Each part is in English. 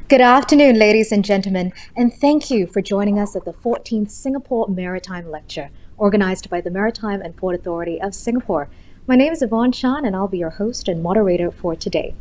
Good afternoon, ladies and gentlemen, and thank you for joining us at the 14th Singapore Maritime Lecture, organized by the Maritime and Port Authority of Singapore. My name is Yvonne Chan, and I'll be your host and moderator for today.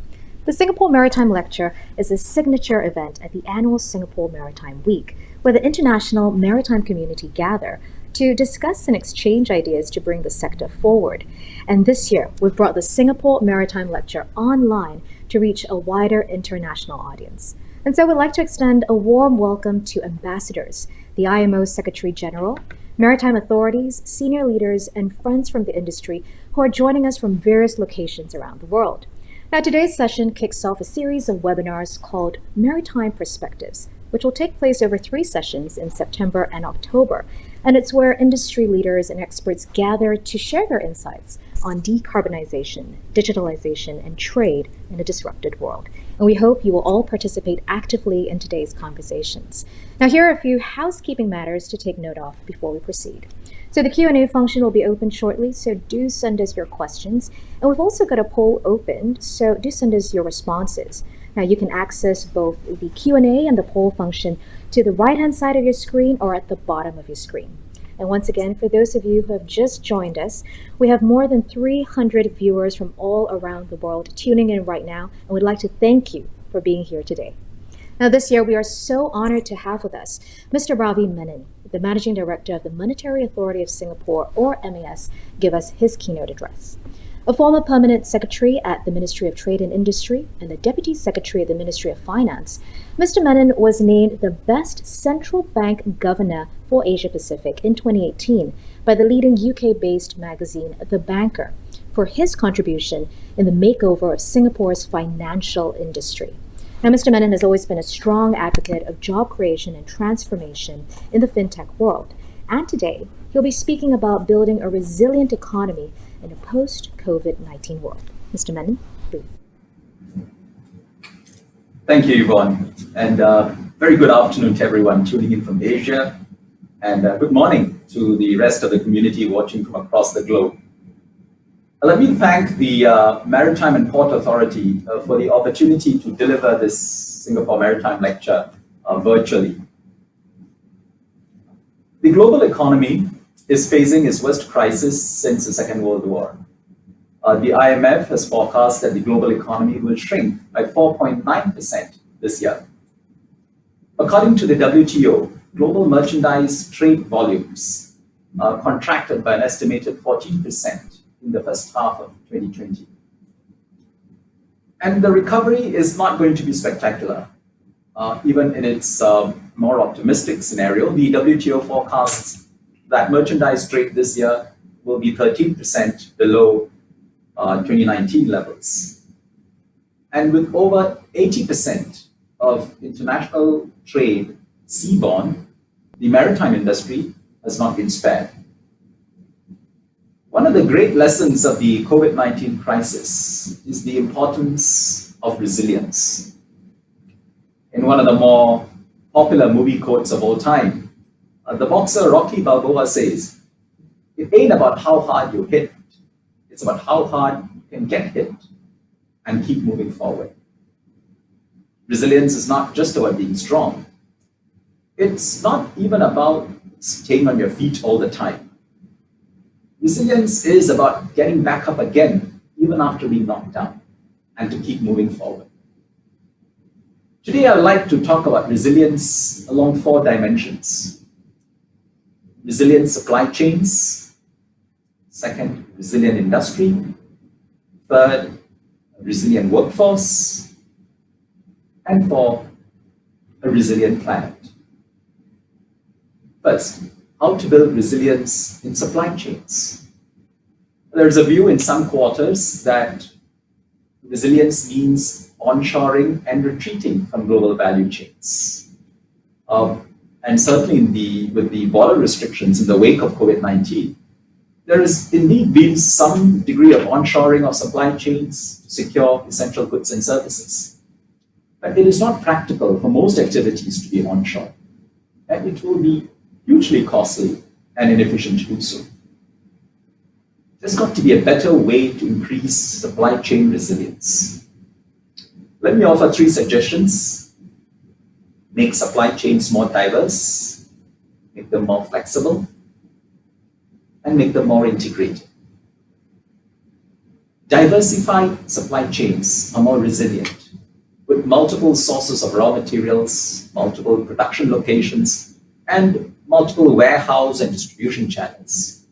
The Singapore Maritime Lecture is a signature event at the annual Singapore Maritime Week, where the international maritime community gather to discuss and exchange ideas to bring the sector forward. And this year, we've brought the Singapore Maritime Lecture online to reach a wider international audience. And so we'd like to extend a warm welcome to ambassadors, the IMO Secretary General, maritime authorities, senior leaders, and friends from the industry who are joining us from various locations around the world. Now, today's session kicks off a series of webinars called Maritime Perspectives, which will take place over 3 sessions in September and October. And it's where industry leaders and experts gather to share their insights on decarbonization, digitalization, and trade in a disrupted world. And we hope you will all participate actively in today's conversations. Now, here are a few housekeeping matters to take note of before we proceed. So the Q&A function will be open shortly, so do send us your questions. And we've also got a poll opened, so do send us your responses. Now, you can access both the Q&A and the poll function to the right-hand side of your screen or at the bottom of your screen. And once again, for those of you who have just joined us, we have more than 300 viewers from all around the world tuning in right now, and we'd like to thank you for being here today. Now, this year, we are so honored to have with us Mr. Ravi Menon, the Managing Director of the Monetary Authority of Singapore, or MAS, give us his keynote address. A former permanent secretary at the Ministry of Trade and Industry and the Deputy Secretary of the Ministry of Finance, Mr. Menon was named the best central bank governor for Asia Pacific in 2018 by the leading UK-based magazine The Banker for his contribution in the makeover of Singapore's financial industry. Now, Mr. Menon has always been a strong advocate of job creation and transformation in the fintech world. And today, he'll be speaking about building a resilient economy in a post-COVID-19 world. Mr. Menon, please. Thank you, Yvonne. And very good afternoon to everyone tuning in from Asia. And good morning to the rest of the community watching from across the globe. Let me thank the Maritime and Port Authority for the opportunity to deliver this Singapore Maritime Lecture virtually. The global economy is facing its worst crisis since the Second World War. The IMF has forecast that the global economy will shrink by 4.9% this year. According to the WTO, global merchandise trade volumes contracted by an estimated 14% in the first half of 2020. And the recovery is not going to be spectacular. Even in its more optimistic scenario, the WTO forecasts that merchandise trade this year will be 13% below 2019 levels. And with over 80% of international trade seaborne, the maritime industry has not been spared. One of the great lessons of the COVID-19 crisis is the importance of resilience. In one of the more popular movie quotes of all time, the boxer Rocky Balboa says, "It ain't about how hard you hit, it's about how hard you can get hit and keep moving forward." Resilience is not just about being strong. It's not even about staying on your feet all the time. Resilience is about getting back up again, even after being knocked down, and to keep moving forward. Today, I'd like to talk about resilience along 4 dimensions. Resilient supply chains. Second, resilient industry. Third, a resilient workforce. And 4, a resilient planet. First, how to build resilience in supply chains. There's a view in some quarters that resilience means onshoring and retreating from global value chains. And certainly with the border restrictions in the wake of COVID-19, there has indeed been some degree of onshoring of supply chains to secure essential goods and services. But it is not practical for most activities to be onshore, and it will be hugely costly and inefficient to do so. There's got to be a better way to increase supply chain resilience. Let me offer 3 suggestions. make supply chains more diverse, make them more flexible, and make them more integrated. Diversified supply chains are more resilient, with multiple sources of raw materials, multiple production locations, and multiple warehouse and distribution channels.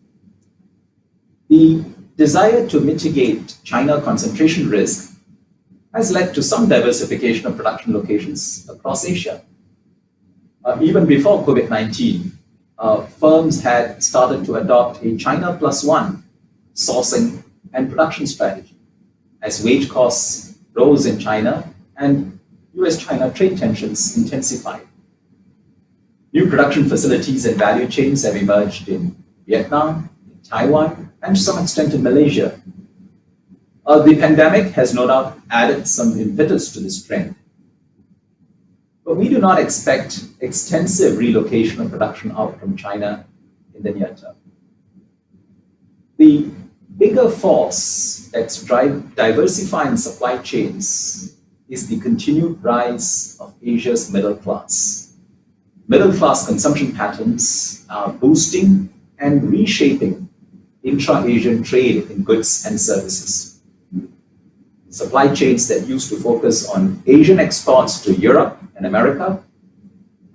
The desire to mitigate China concentration risk has led to some diversification of production locations across Asia. Even before COVID-19, firms had started to adopt a China plus one sourcing and production strategy as wage costs rose in China and US-China trade tensions intensified. New production facilities and value chains have emerged in Vietnam, in Taiwan, and to some extent in Malaysia. The pandemic has no doubt added some impetus to this trend. But we do not expect extensive relocation of production out from China in the near term. The bigger force that's diversifying supply chains is the continued rise of Asia's middle class. Middle class consumption patterns are boosting and reshaping intra-Asian trade in goods and services. Supply chains that used to focus on Asian exports to Europe and America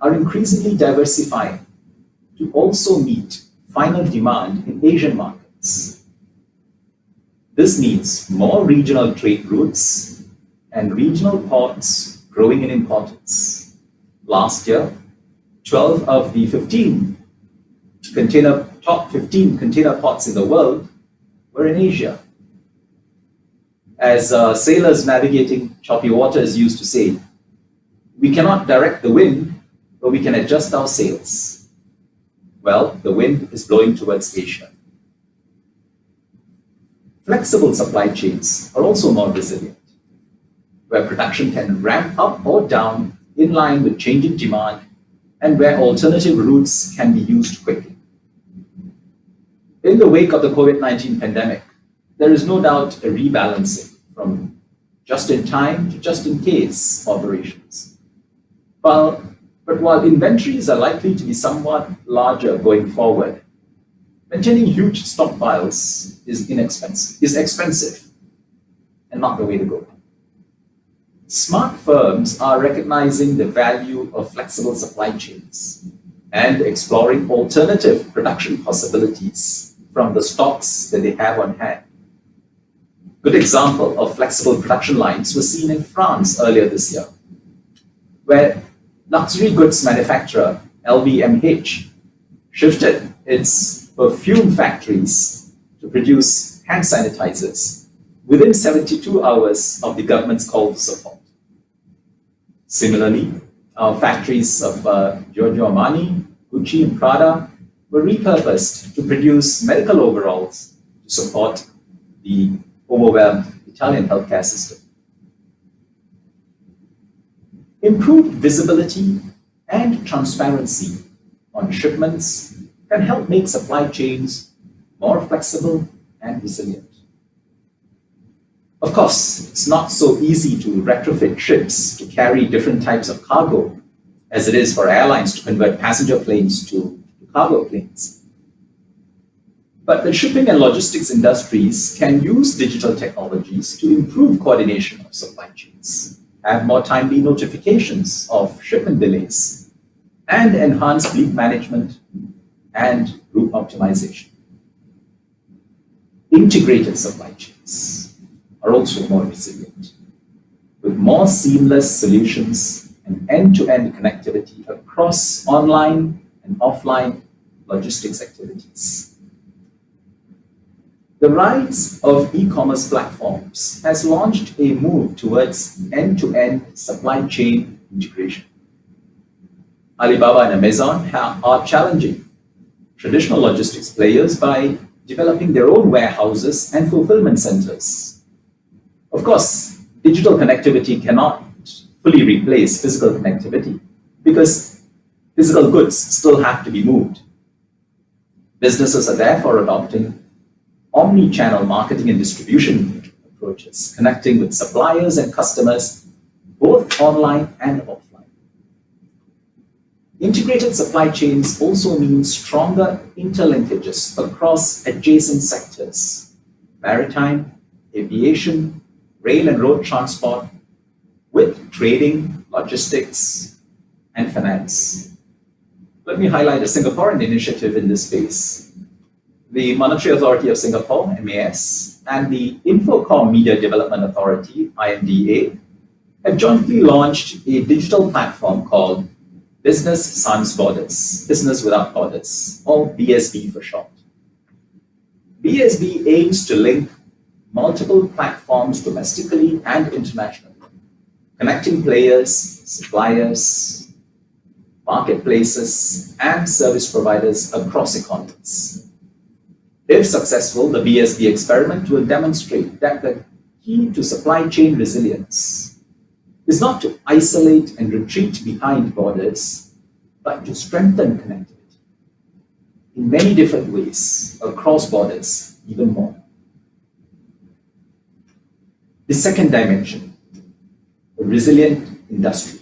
are increasingly diversifying to also meet final demand in Asian markets. This means more regional trade routes and regional ports growing in importance. Last year, 12 of the top 15 container ports in the world were in Asia. As sailors navigating choppy waters used to say, we cannot direct the wind, but we can adjust our sails. Well, the wind is blowing towards Asia. Flexible supply chains are also more resilient, where production can ramp up or down in line with changing demand and where alternative routes can be used quickly. In the wake of the COVID-19 pandemic, there is no doubt a rebalancing from just-in-time to just-in-case operations. But while inventories are likely to be somewhat larger going forward, maintaining huge stockpiles is expensive and not the way to go. Smart firms are recognizing the value of flexible supply chains and exploring alternative production possibilities from the stocks that they have on hand. Good example of flexible production lines was seen in France earlier this year, where luxury goods manufacturer LVMH shifted its perfume factories to produce hand sanitizers within 72 hours of the government's call for support. Similarly, factories of Giorgio Armani, Gucci, and Prada were repurposed to produce medical overalls to support the overwhelmed Italian healthcare system. Improved visibility and transparency on shipments can help make supply chains more flexible and resilient. Of course, it's not so easy to retrofit ships to carry different types of cargo as it is for airlines to convert passenger planes to cargo planes. But the shipping and logistics industries can use digital technologies to improve coordination of supply chains, have more timely notifications of shipment delays, and enhance fleet management and route optimization. Integrated supply chains are also more resilient, with more seamless solutions and end-to-end connectivity across online and offline logistics activities. The rise of e-commerce platforms has launched a move towards end-to-end supply chain integration. Alibaba and Amazon are challenging traditional logistics players by developing their own warehouses and fulfillment centers. Of course, digital connectivity cannot fully replace physical connectivity because physical goods still have to be moved. Businesses are therefore adopting omni-channel marketing and distribution approaches, connecting with suppliers and customers both online and offline. Integrated supply chains also mean stronger interlinkages across adjacent sectors: maritime, aviation, rail and road transport, with trading, logistics, and finance. Let me highlight a Singaporean initiative in this space. The Monetary Authority of Singapore, MAS, and the Infocom Media Development Authority, IMDA, have jointly launched a digital platform called Business Sans Borders, Business Without Borders, or BSB for short. BSB aims to link multiple platforms domestically and internationally, connecting players, suppliers, marketplaces, and service providers across economies. If successful, the BSB experiment will demonstrate that the key to supply chain resilience is not to isolate and retreat behind borders, but to strengthen connectivity in many different ways across borders even more. The second dimension, a resilient industry,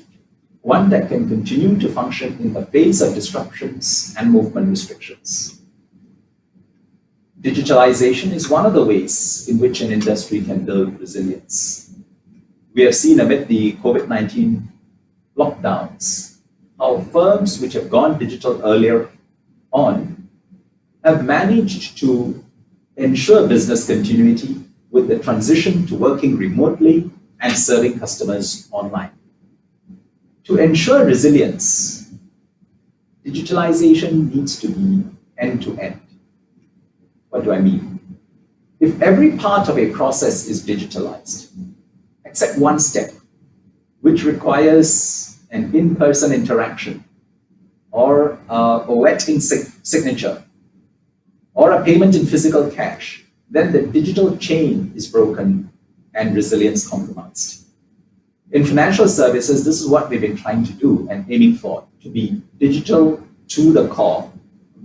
one that can continue to function in the face of disruptions and movement restrictions. Digitalization is one of the ways in which an industry can build resilience. We have seen amid the COVID-19 lockdowns how firms which have gone digital earlier on have managed to ensure business continuity with the transition to working remotely and serving customers online. To ensure resilience, digitalization needs to be end-to-end. What do I mean? If every part of a process is digitalized, except one step, which requires an in-person interaction, or a wet signature, or a payment in physical cash, then the digital chain is broken and resilience compromised. In financial services, this is what we've been trying to do and aiming for, to be digital to the core,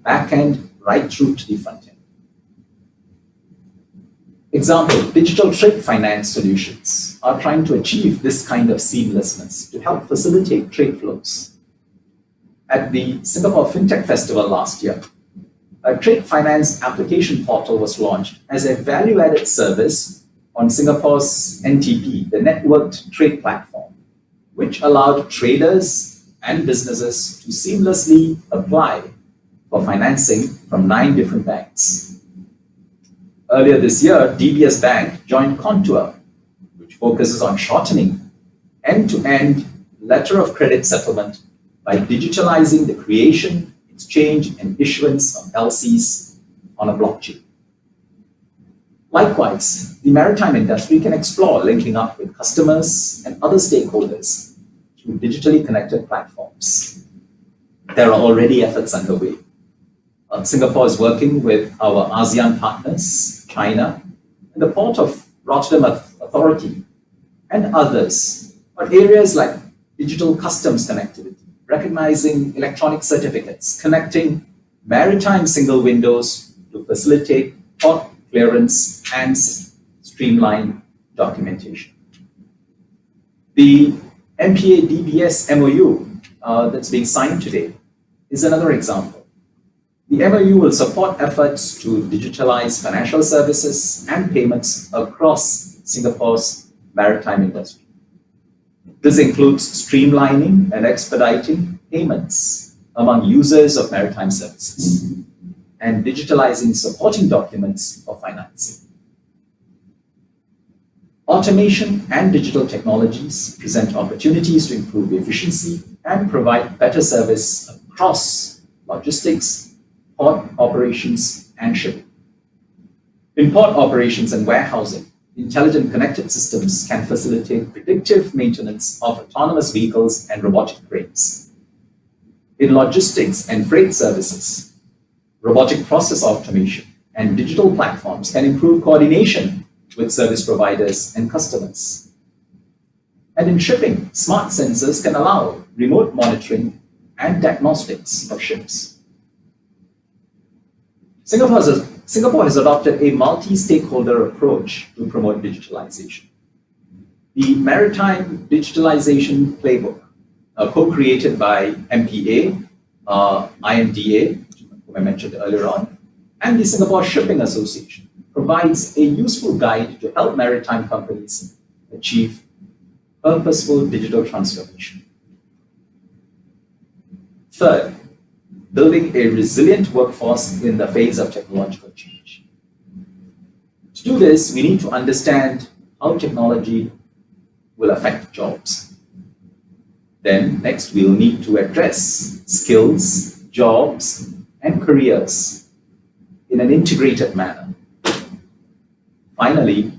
back end right through to the front end. Example, digital trade finance solutions are trying to achieve this kind of seamlessness to help facilitate trade flows. At the Singapore FinTech Festival last year, a trade finance application portal was launched as a value-added service on Singapore's NTP, the Networked Trade Platform, which allowed traders and businesses to seamlessly apply for financing from 9 different banks. Earlier this year, DBS Bank joined Contour, which focuses on shortening end-to-end letter of credit settlement by digitalizing the creation, exchange, and issuance of LCs on a blockchain. Likewise, the maritime industry can explore linking up with customers and other stakeholders through digitally connected platforms. There are already efforts underway. Singapore is working with our ASEAN partners, China, and the Port of Rotterdam Authority, and others on areas like digital customs connectivity, recognizing electronic certificates, connecting maritime single windows to facilitate port clearance and streamline documentation. The MPA DBS MOU that's being signed today is another example. The MOU will support efforts to digitalize financial services and payments across Singapore's maritime industry. This includes streamlining and expediting payments among users of maritime services and digitalizing supporting documents for financing. Automation and digital technologies present opportunities to improve efficiency and provide better service across logistics, port operations, and shipping. In port operations and warehousing, intelligent connected systems can facilitate predictive maintenance of autonomous vehicles and robotic cranes. In logistics and freight services, robotic process automation and digital platforms can improve coordination with service providers and customers. And in shipping, smart sensors can allow remote monitoring and diagnostics of ships. Singapore has adopted a multi-stakeholder approach to promote digitalization. The Maritime Digitalization Playbook, co-created by MPA IMDA, whom I mentioned earlier on, and the Singapore Shipping Association provides a useful guide to help maritime companies achieve purposeful digital transformation. Third, building a resilient workforce in the face of technological change. To do this, we need to understand how technology will affect jobs. Then, next, we'll need to address skills, jobs, and careers in an integrated manner. Finally,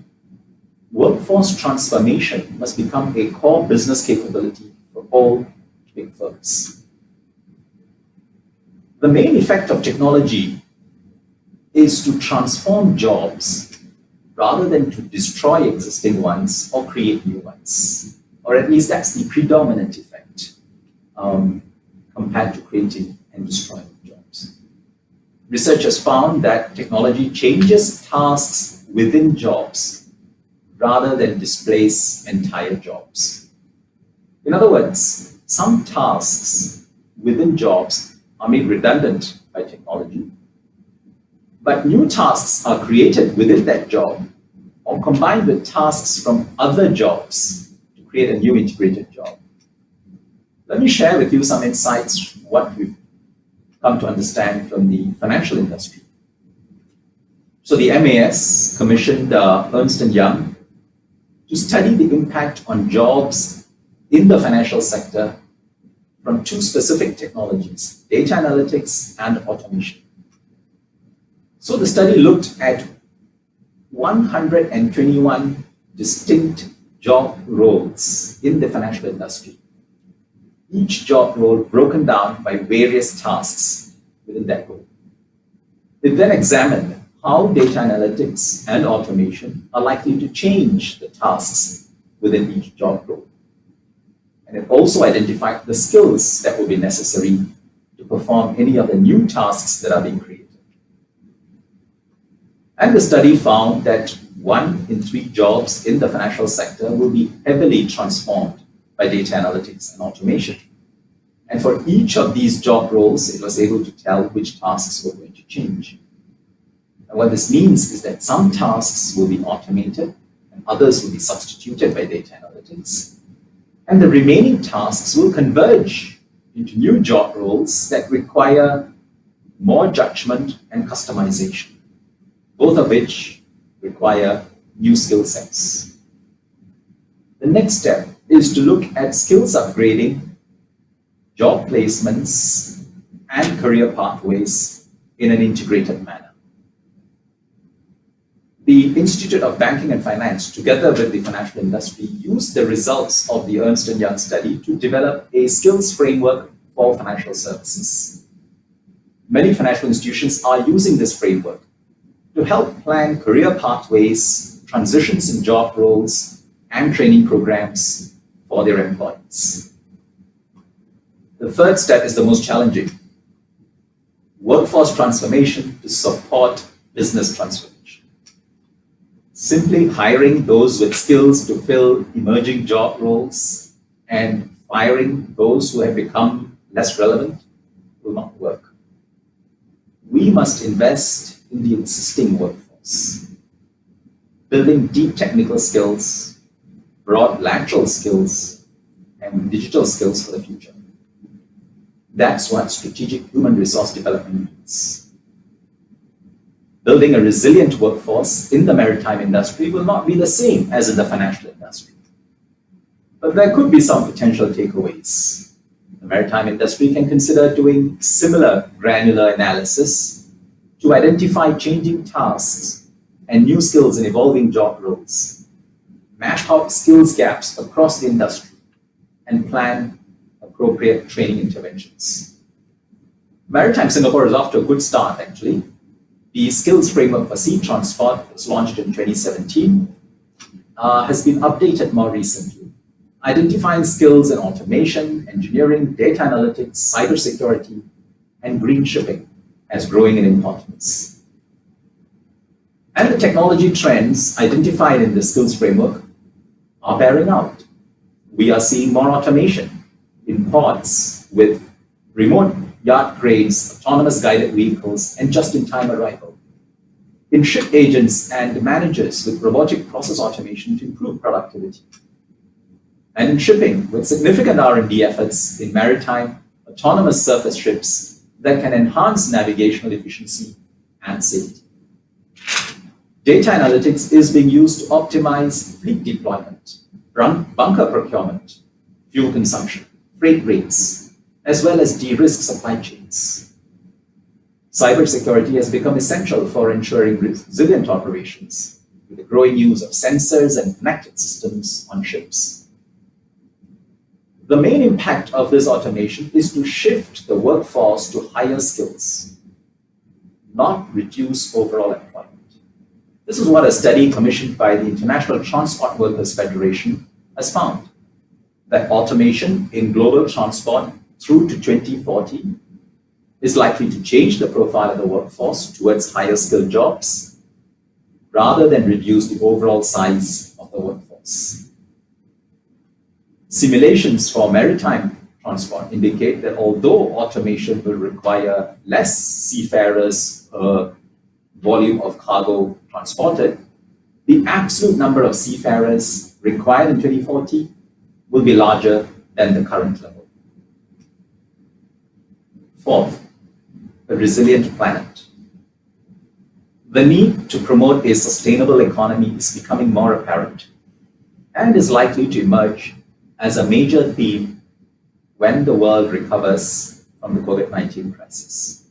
workforce transformation must become a core business capability for all big firms. The main effect of technology is to transform jobs rather than to destroy existing ones or create new ones. Or at least that's the predominant effect compared to creating and destroying jobs. Research has found that technology changes tasks within jobs rather than displace entire jobs. In other words, some tasks within jobs are made redundant by technology, but new tasks are created within that job or combined with tasks from other jobs to create a new integrated job. Let me share with you some insights what we've come to understand from the financial industry. So the MAS commissioned Ernst & Young to study the impact on jobs in the financial sector from two specific technologies, data analytics and automation. So the study looked at 121 distinct job roles in the financial industry, each job role broken down by various tasks within that role. It then examined how data analytics and automation are likely to change the tasks within each job role. And it also identified the skills that will be necessary to perform any of the new tasks that are being created. And the study found that 1 in 3 jobs in the financial sector will be heavily transformed by data analytics and automation. And for each of these job roles, it was able to tell which tasks were going to change. And what this means is that some tasks will be automated and others will be substituted by data analytics. And the remaining tasks will converge into new job roles that require more judgment and customization, both of which require new skill sets. The next step is to look at skills upgrading, job placements, and career pathways in an integrated manner. The Institute of Banking and Finance, together with the financial industry, used the results of the Ernst & Young study to develop a skills framework for financial services. Many financial institutions are using this framework to help plan career pathways, transitions in job roles, and training programs for their employees. The third step is the most challenging: workforce transformation to support business transformation. Simply hiring those with skills to fill emerging job roles and firing those who have become less relevant will not work. We must invest in the existing workforce, building deep technical skills, broad lateral skills, and digital skills for the future. That's what strategic human resource development means. Building a resilient workforce in the maritime industry will not be the same as in the financial industry. But there could be some potential takeaways. The maritime industry can consider doing similar granular analysis to identify changing tasks and new skills in evolving job roles, map out skills gaps across the industry, and plan appropriate training interventions. Maritime Singapore is off to a good start, actually. The skills framework for sea transport was launched in 2017, has been updated more recently, identifying skills in automation, engineering, data analytics, cybersecurity, and green shipping as growing in importance. And the technology trends identified in the skills framework are bearing out. We are seeing more automation in ports with remote yacht cranes, autonomous guided vehicles, and just-in-time arrival. In ship agents and managers with robotic process automation to improve productivity. And in shipping, with significant R&D efforts in maritime, autonomous surface ships that can enhance navigational efficiency and safety. Data analytics is being used to optimize fleet deployment, bunker procurement, fuel consumption, freight rates, as well as de-risk supply chains. Cybersecurity has become essential for ensuring resilient operations with the growing use of sensors and connected systems on ships. The main impact of this automation is to shift the workforce to higher skills, not reduce overall employment. This is what a study commissioned by the International Transport Workers Federation has found, that automation in global transport through to 2040 is likely to change the profile of the workforce towards higher skilled jobs rather than reduce the overall size of the workforce. Simulations for maritime transport indicate that although automation will require less seafarers per volume of cargo transported, the absolute number of seafarers required in 2040 will be larger than the current level. Fourth, a resilient planet. The need to promote a sustainable economy is becoming more apparent and is likely to emerge as a major theme when the world recovers from the COVID-19 crisis.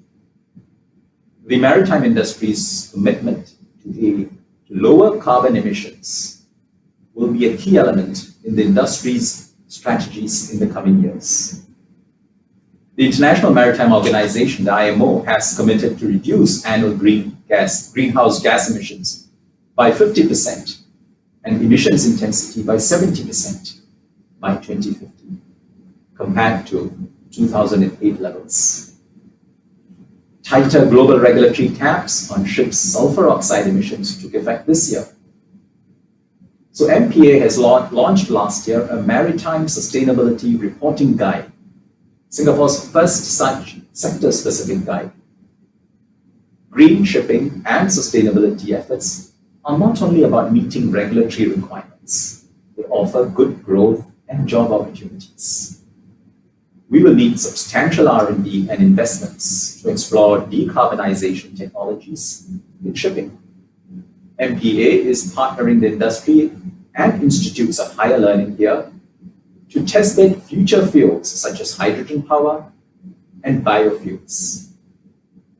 The maritime industry's commitment to lower carbon emissions will be a key element in the industry's strategies in the coming years. The International Maritime Organization, the IMO, has committed to reduce annual greenhouse gas emissions by 50% and emissions intensity by 70% by 2050, compared to 2008 levels. Tighter global regulatory caps on ships' sulfur oxide emissions took effect this year. So MPA has launched last year a Maritime Sustainability Reporting Guide, Singapore's first such sector-specific guide. Green shipping and sustainability efforts are not only about meeting regulatory requirements, they offer good growth and job opportunities. We will need substantial R&D and investments to explore decarbonization technologies in shipping. MPA is partnering the industry and institutes of higher learning here to test bed future fuels such as hydrogen power and biofuels.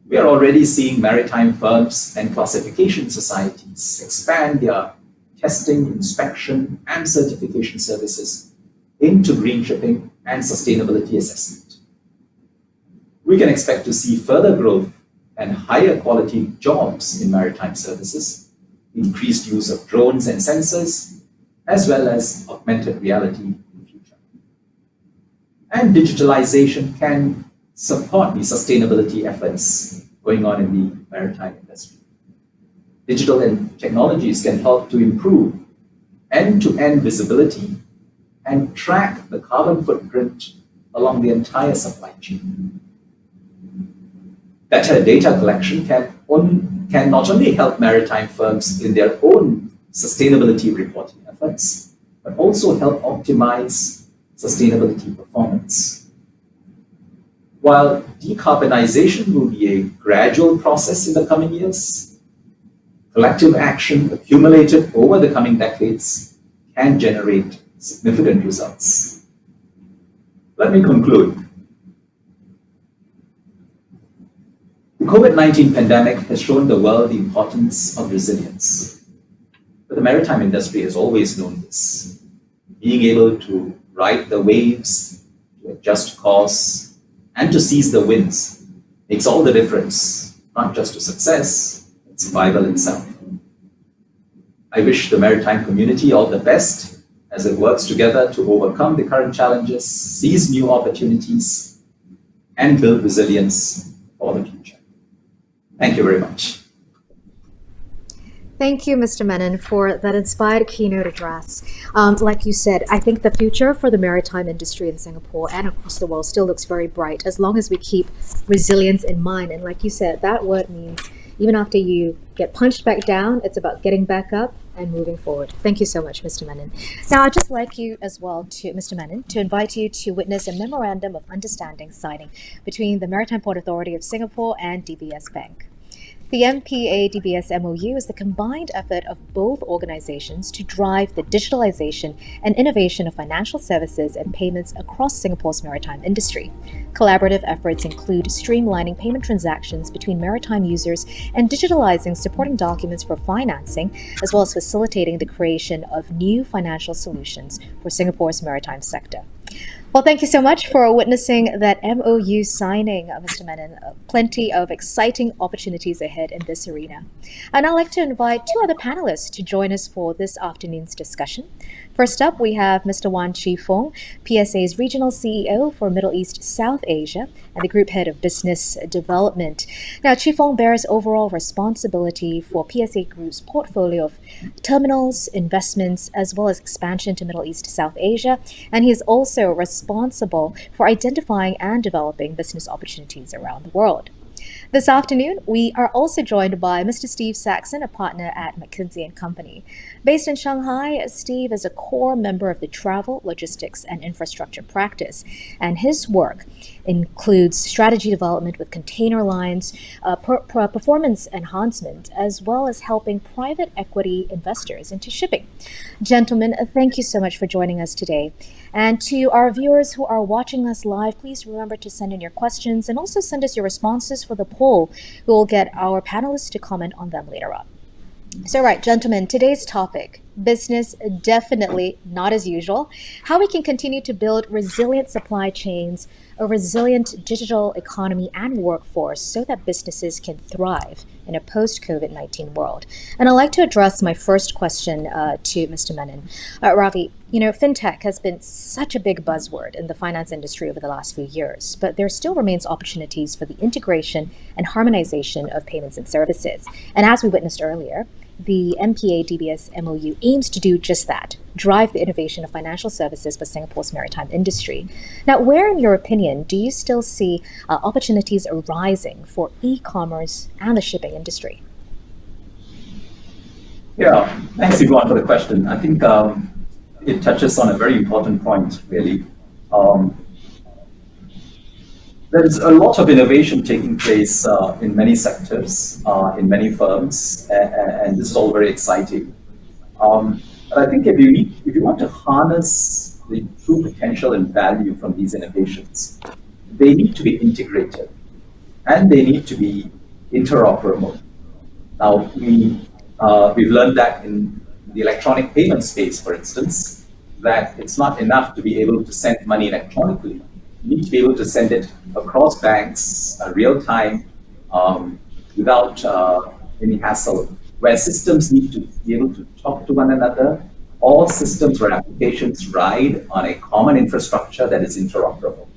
We are already seeing maritime firms and classification societies expand their testing, inspection, and certification services into green shipping and sustainability assessment. We can expect to see further growth and higher quality jobs in maritime services, increased use of drones and sensors, as well as augmented reality in the future. And digitalization can support the sustainability efforts going on in the maritime industry. Digital and technologies can help to improve end-to-end visibility and track the carbon footprint along the entire supply chain. Better data collection can not only help maritime firms in their own sustainability reporting efforts, but also help optimize sustainability performance. While decarbonization will be a gradual process in the coming years, collective action accumulated over the coming decades can generate significant results. Let me conclude. The COVID-19 pandemic has shown the world the importance of resilience. But the maritime industry has always known this. Being able to ride the waves, to adjust course, and to seize the winds makes all the difference, not just to success, but survival itself. I wish the maritime community all the best as it works together to overcome the current challenges, seize new opportunities, and build resilience for the future. Thank you very much. Thank you, Mr. Menon, for that inspired keynote address. Like you said, I think the future for the maritime industry in Singapore and across the world still looks very bright as long as we keep resilience in mind. And like you said, that word means even after you get punched back down, it's about getting back up and moving forward. Thank you so much, Mr. Menon. Now, I'd just like you as well to, Mr. Menon, to invite you to witness a memorandum of understanding signing between the Maritime Port Authority of Singapore and DBS Bank. The MPA-DBS MOU is the combined effort of both organizations to drive the digitalization and innovation of financial services and payments across Singapore's maritime industry. Collaborative efforts include streamlining payment transactions between maritime users and digitalizing supporting documents for financing, as well as facilitating the creation of new financial solutions for Singapore's maritime sector. Well, thank you so much for witnessing that MOU signing, Mr. Menon. Plenty of exciting opportunities ahead in this arena. And I'd like to invite two other panelists to join us for this afternoon's discussion. First up, we have Mr. Wan Chi Fong, PSA's Regional CEO for Middle East South Asia and the Group Head of Business Development. Now, Chi Fong bears overall responsibility for PSA Group's portfolio of terminals, investments, as well as expansion to Middle East South Asia, and he is also responsible for identifying and developing business opportunities around the world. This afternoon, we are also joined by Mr. Steve Saxon, a partner at McKinsey & Company. Based in Shanghai, Steve is a core member of the travel, logistics, and infrastructure practice, and his work includes strategy development with container lines, performance enhancement, as well as helping private equity investors into shipping. Gentlemen, thank you so much for joining us today. And to our viewers who are watching us live, please remember to send in your questions and also send us your responses for the poll. We will get our panelists to comment on them later on. So, right, gentlemen, today's topic, business definitely not as usual. How we can continue to build resilient supply chains, a resilient digital economy and workforce so that businesses can thrive in a post-COVID-19 world. And I'd like to address my first question to Mr. Menon. Ravi, fintech has been such a big buzzword in the finance industry over the last few years, but there still remains opportunities for the integration and harmonization of payments and services. And as we witnessed earlier, the MPA-DBS MOU aims to do just that, drive the innovation of financial services for Singapore's maritime industry. Now, where, in your opinion, do you still see opportunities arising for e-commerce and the shipping industry? Yeah, thanks, Yvonne, for the question. I think it touches on a very important point, really. There's a lot of innovation taking place in many sectors, in many firms, and this is all very exciting. But I think if you want to harness the true potential and value from these innovations, they need to be integrated and they need to be interoperable. Now, we've learned that in the electronic payment space, for instance, that it's not enough to be able to send money electronically. You need to be able to send it across banks, real time, without any hassle, where systems need to be able to talk to one another. All systems or applications ride on a common infrastructure that is interoperable,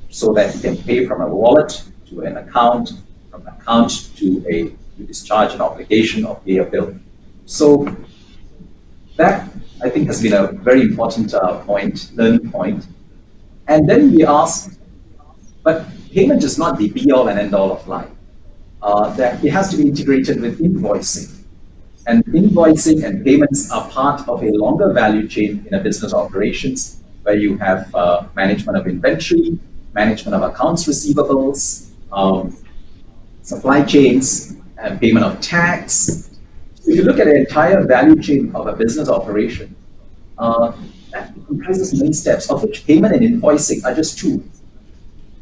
so that you can pay from a wallet to an account, from an account to discharge an obligation or pay a bill. So that, I think, has been a very important learning point. And then we ask, but payment is not the be-all and end-all of life. That it has to be integrated with invoicing. And invoicing and payments are part of a longer value chain in a business operations, where you have management of inventory, management of accounts receivables, supply chains, and payment of tax. If you look at the entire value chain of a business operation, that comprises many steps, of which payment and invoicing are just two.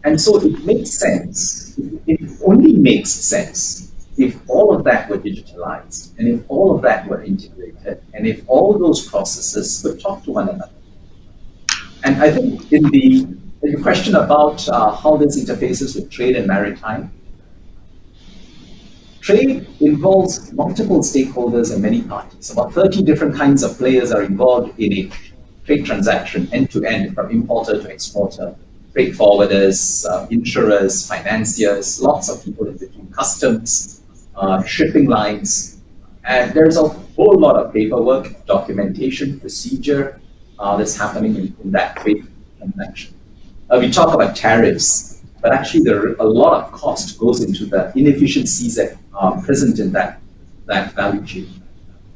And so it makes sense, it only makes sense if all of that were digitalized, and if all of that were integrated, and if all those processes would talk to one another. And I think in the question about how this interfaces with trade and maritime, trade involves multiple stakeholders and many parties. About 30 different kinds of players are involved in a trade transaction, end to end, from importer to exporter. Freight forwarders, insurers, financiers, lots of people in between, customs, shipping lines. And there's a whole lot of paperwork, documentation, procedure that's happening in that trade transaction. We talk about tariffs, but actually a lot of cost goes into the inefficiencies that are present in that value chain.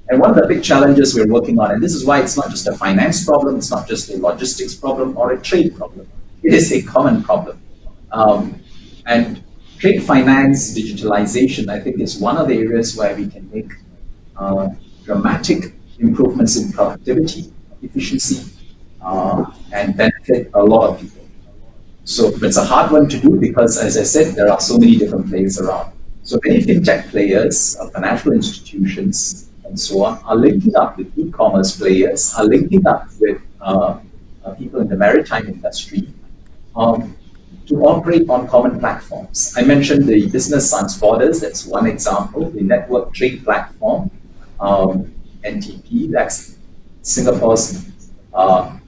And one of the big challenges we're working on, and this is why it's not just a finance problem, it's not just a logistics problem or a trade problem, it is a common problem. And trade finance digitalization, I think, is one of the areas where we can make uh, dramatic improvements in productivity, efficiency, and benefit a lot of people. So it's a hard one to do because, as I said, there are so many different players around. So many fintech players, financial institutions, and so on are linking up with e-commerce players, are linking up with people in the maritime industry um, to operate on common platforms. I mentioned the Business Sans Borders, that's one example, the Network Trade Platform, NTP, that's Singapore's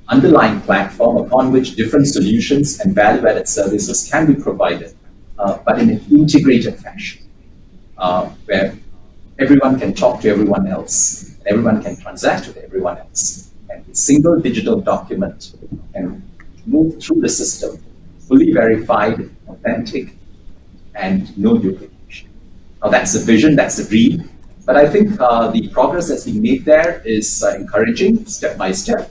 underlying platform upon which different solutions and value-added services can be provided, but in an integrated fashion, where everyone can talk to everyone else, and everyone can transact with everyone else, and a single digital document can move through the system, fully verified, authentic, and no duplication. Now that's the vision, that's the dream, but I think the progress that's being made there is encouraging, step by step.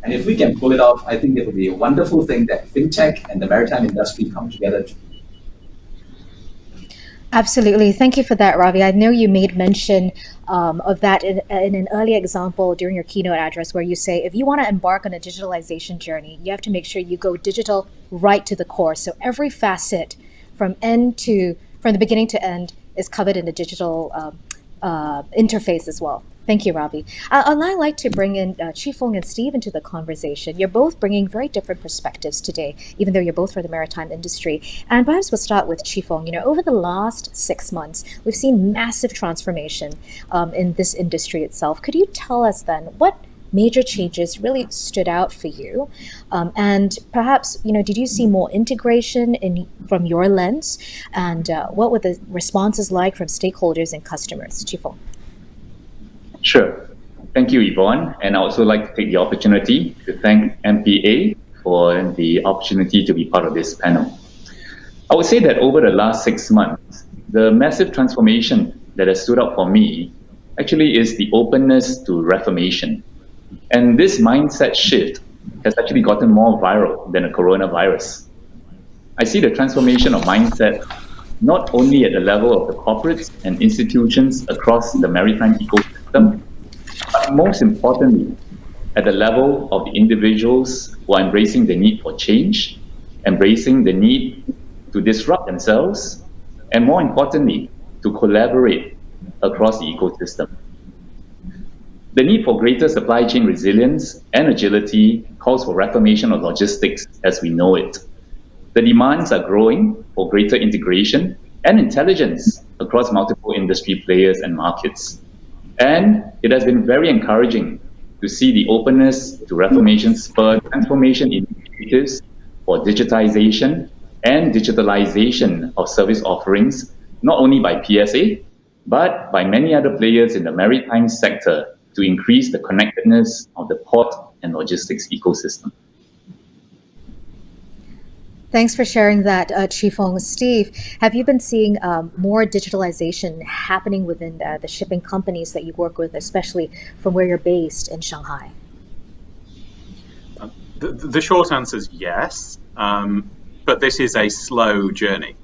And if we can pull it off, I think it will be a wonderful thing that fintech and the maritime industry come together to. Absolutely. Thank you for that, Ravi. I know you made mention of that in an earlier example during your keynote address, where you say if you want to embark on a digitalization journey, you have to make sure you go digital right to the core. So every facet from the beginning to end is covered in the digital interface as well. Thank you, Ravi. I'd now like to bring in Chi Fong and Steve into the conversation. You're both bringing very different perspectives today, even though you're both from the maritime industry. And perhaps we'll start with Chi Fong. Over the last 6 months, we've seen massive transformation in this industry itself. Could you tell us then what major changes really stood out for you? And perhaps, did you see more integration from your lens? And what were the responses like from stakeholders and customers? Chi Fong. Sure. Thank you, Yvonne. And I also like to take the opportunity to thank MPA for the opportunity to be part of this panel. I would say that over the last 6 months, the massive transformation that has stood out for me actually is the openness to reformation. And this mindset shift has actually gotten more viral than a coronavirus. I see the transformation of mindset not only at the level of the corporates and institutions across the maritime ecosystem, but most importantly, at the level of the individuals who are embracing the need for change, embracing the need to disrupt themselves, and more importantly, to collaborate across the ecosystem. The need for greater supply chain resilience and agility calls for reformation of logistics as we know it. The demands are growing for greater integration and intelligence across multiple industry players and markets. And it has been very encouraging to see the openness to reformation spur transformation initiatives for digitization and digitalization of service offerings, not only by PSA, but by many other players in the maritime sector to increase the connectedness of the port and logistics ecosystem. Thanks for sharing that, Chi Fong. Steve, have you been seeing more digitalization happening within the shipping companies that you work with, especially from where you're based in Shanghai? The short answer is yes, but this is a slow journey.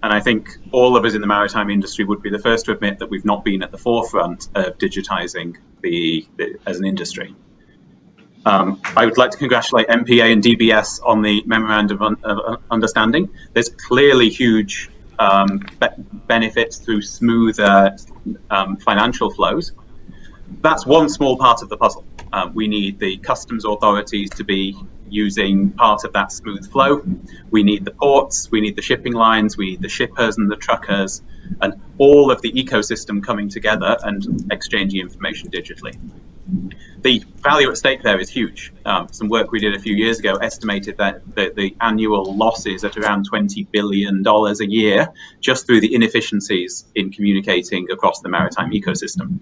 And I think all of us in the maritime industry would be the first to admit that we've not been at the forefront of digitizing as an industry. I would like to congratulate MPA and DBS on the Memorandum of Understanding. There's clearly huge benefits through smoother financial flows. That's one small part of the puzzle. We need the customs authorities to be using part of that smooth flow. We need the ports, we need the shipping lines, we need the shippers and the truckers, and all of the ecosystem coming together and exchanging information digitally. The value at stake there is huge. Some work we did a few years ago estimated that the annual losses at around $20 billion a year just through the inefficiencies in communicating across the maritime ecosystem.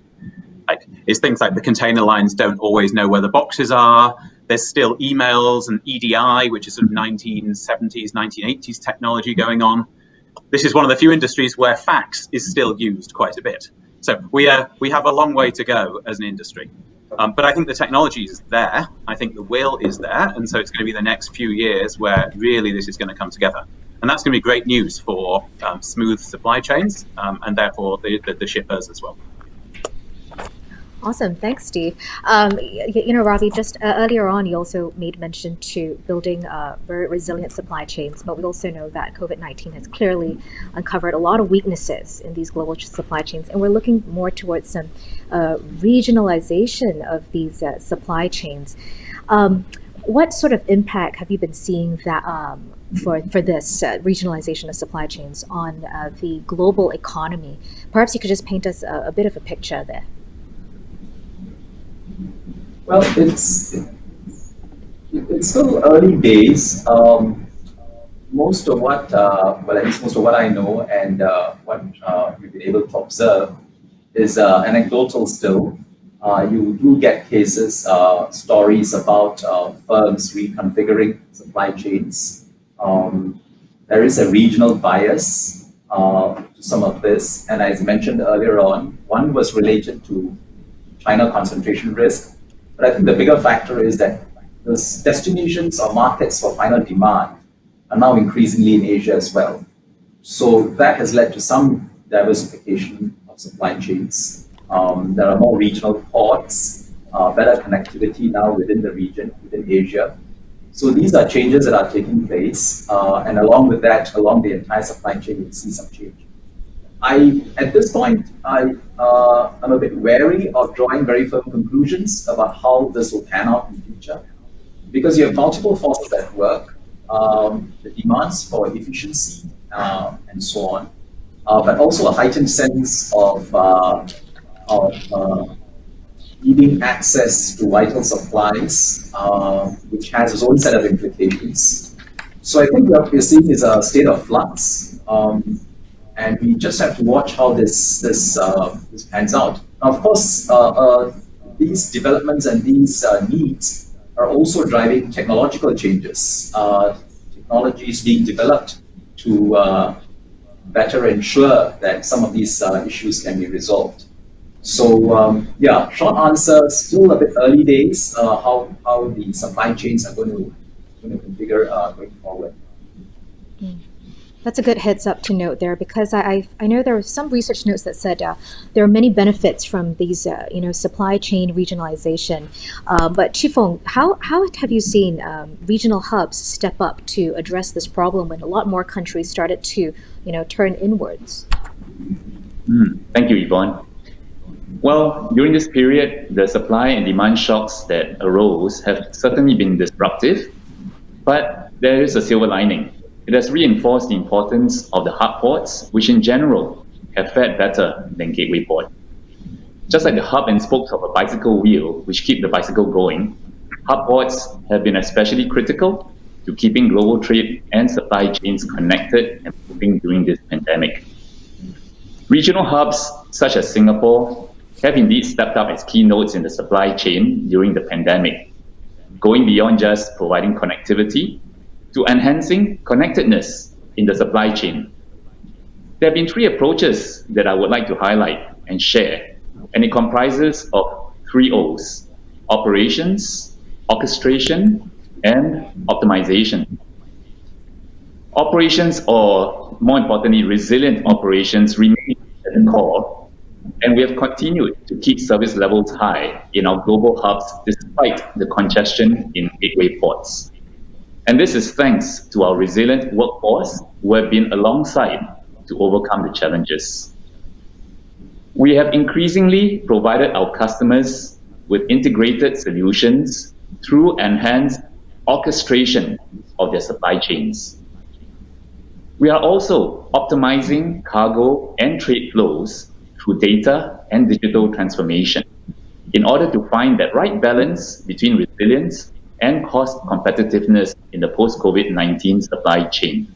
Like, it's things like the container lines don't always know where the boxes are. There's still emails and EDI, which is sort of 1970s, 1980s technology going on. This is one of the few industries where fax is still used quite a bit. So we have a long way to go as an industry. But I think the technology is there. I think the will is there. And so it's going to be the next few years where really this is going to come together. And that's going to be great news for smooth supply chains and therefore the shippers as well. Awesome. Thanks, Steve. Ravi, just earlier on, you also made mention to building very resilient supply chains, but we also know that COVID-19 has clearly uncovered a lot of weaknesses in these global supply chains, and we're looking more towards some regionalization of these supply chains. What sort of impact have you been seeing that for this regionalization of supply chains on the global economy? Perhaps you could just paint us a bit of a picture there. Well, it's still early days. Most of what, at least most of what I know and what we've been able to observe is anecdotal still. You do get cases, stories about firms reconfiguring supply chains. There is a regional bias to some of this, and as mentioned earlier on, one was related to China concentration risk. But I think the bigger factor is that the destinations or markets for final demand are now increasingly in Asia as well. So that has led to some diversification of supply chains. There are more regional ports, better connectivity now within the region, within Asia. So these are changes that are taking place. And along with that, along the entire supply chain, we'll see some change. At this point, I'm a bit wary of drawing very firm conclusions about how this will pan out in the future, because you have multiple forces at work, the demands for efficiency and so on, but also a heightened sense of needing access to vital supplies, which has its own set of implications. So I think what we're seeing is a state of flux. And we just have to watch how this pans out. Now, of course, these developments and these needs are also driving technological changes. Technology is being developed to better ensure that some of these issues can be resolved. So, short answer, still a bit early days. How the supply chains are going to configure going forward. That's a good heads up to note there, because I know there are some research notes that said there are many benefits from these supply chain regionalization. But Chifeng, how have you seen regional hubs step up to address this problem when a lot more countries started to turn inwards? Thank you, Yvonne. Well, during this period, the supply and demand shocks that arose have certainly been disruptive, but there is a silver lining. It has reinforced the importance of the hub ports, which in general have fared better than gateway port. Just like the hub and spokes of a bicycle wheel, which keep the bicycle going, hub ports have been especially critical to keeping global trade and supply chains connected and moving during this pandemic. Regional hubs such as Singapore have indeed stepped up as key nodes in the supply chain during the pandemic, going beyond just providing connectivity to enhancing connectedness in the supply chain. There have been three approaches that I would like to highlight and share, and it comprises of 3 O's: operations, orchestration, and optimization. Operations, or more importantly, resilient operations, remain at the core, and we have continued to keep service levels high in our global hubs despite the congestion in gateway ports. And this is thanks to our resilient workforce who have been alongside to overcome the challenges. We have increasingly provided our customers with integrated solutions through enhanced orchestration of their supply chains. We are also optimizing cargo and trade flows through data and digital transformation. in order to find that right balance between resilience and cost competitiveness in the post-COVID-19 supply chain.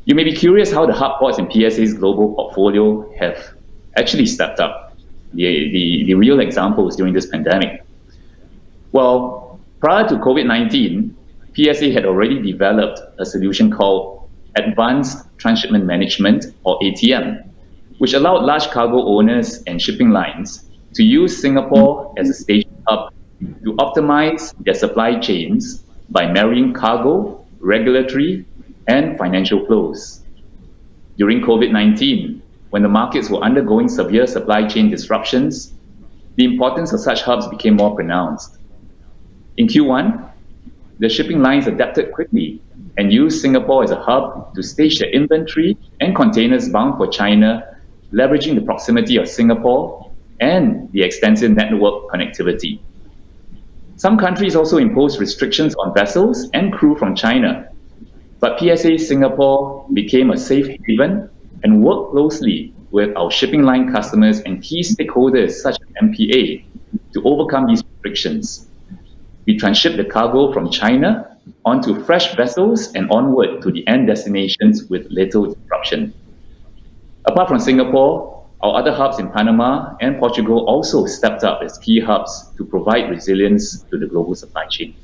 You may be curious how the hub ports in PSA's global portfolio have actually stepped up the real examples during this pandemic. Well, prior to COVID-19, PSA had already developed a solution called Advanced Transshipment Management, or ATM, which allowed large cargo owners and shipping lines to use Singapore as a station hub to optimize their supply chains by marrying cargo, regulatory, and financial flows. During COVID-19, when the markets were undergoing severe supply chain disruptions, the importance of such hubs became more pronounced. In Q1, the shipping lines adapted quickly and used Singapore as a hub to stage their inventory and containers bound for China, leveraging the proximity of Singapore and the extensive network connectivity. Some countries also imposed restrictions on vessels and crew from China, but PSA Singapore became a safe haven and worked closely with our shipping line customers and key stakeholders such as MPA to overcome these restrictions. We transship the cargo from China onto fresh vessels and onward to the end destinations with little disruption. Apart from Singapore, our other hubs in Panama and Portugal also stepped up as key hubs to provide resilience to the global supply chain.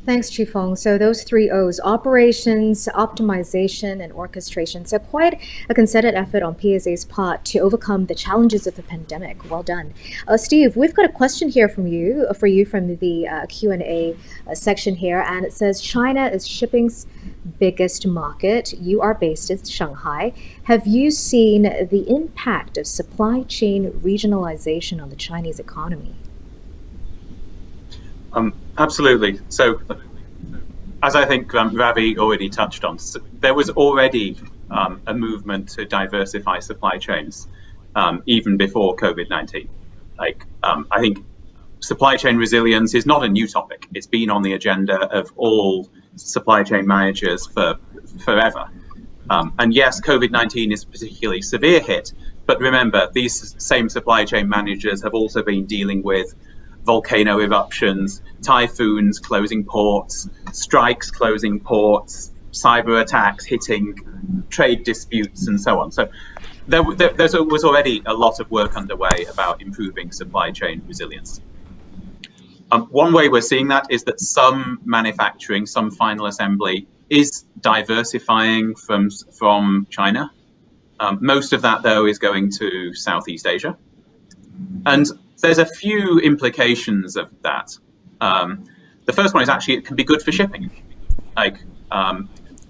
Thanks, Chi Fong. So those three O's, operations, optimization, and orchestration. So quite a concerted effort on PSA's part to overcome the challenges of the pandemic. Well done. Steve, we've got a question here from you from the Q&A section here, and it says, China is shipping's biggest market. You are based in Shanghai. Have you seen the impact of supply chain regionalization on the Chinese economy? Absolutely. So, as I think Ravi already touched on, there was already a movement to diversify supply chains even before COVID-19. I think supply chain resilience is not a new topic. It's been on the agenda of all supply chain managers for forever. And yes, COVID-19 is a particularly severe hit, but remember, these same supply chain managers have also been dealing with volcano eruptions, typhoons closing ports, strikes closing ports, cyber attacks hitting trade disputes, and so on. So there was already a lot of work underway about improving supply chain resilience. One way we're seeing that is that some manufacturing, some final assembly is diversifying from China. Most of that, though, is going to Southeast Asia. And there's a few implications of that. The first one is actually it can be good for shipping.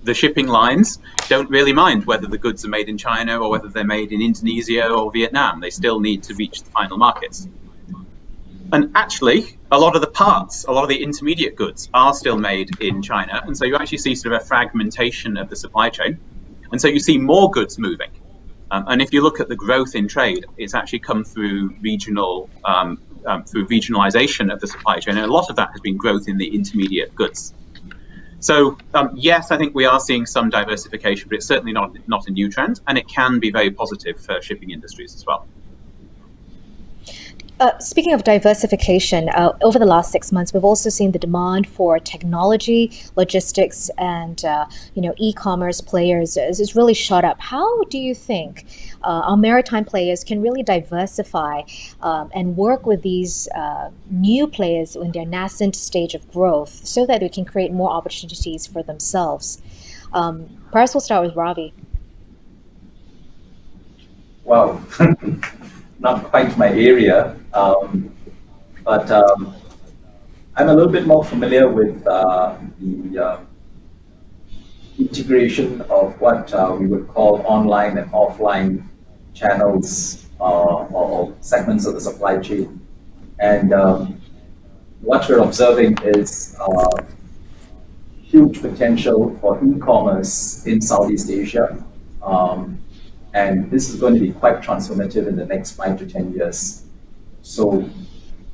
The shipping lines don't really mind whether the goods are made in China or whether they're made in Indonesia or Vietnam. They still need to reach the final markets. And actually, a lot of the parts, a lot of the intermediate goods are still made in China. And so you actually see sort of a fragmentation of the supply chain. And so you see more goods moving. And if you look at the growth in trade, it's actually come through through regionalization of the supply chain. And a lot of that has been growth in the intermediate goods. So yes, I think we are seeing some diversification, but it's certainly not a new trend. And it can be very positive for shipping industries as well. Speaking of diversification, over the last 6 months, we've also seen the demand for technology, logistics, and e-commerce players is really shot up. How do you think our maritime players can really diversify and work with these new players in their nascent stage of growth so that they can create more opportunities for themselves? Perhaps we'll start with Ravi. Wow. Not quite my area, but I'm a little bit more familiar with the integration of what we would call online and offline channels or segments of the supply chain. And what we're observing is huge potential for e-commerce in Southeast Asia. And this is going to be quite transformative in the next 5 to 10 years. So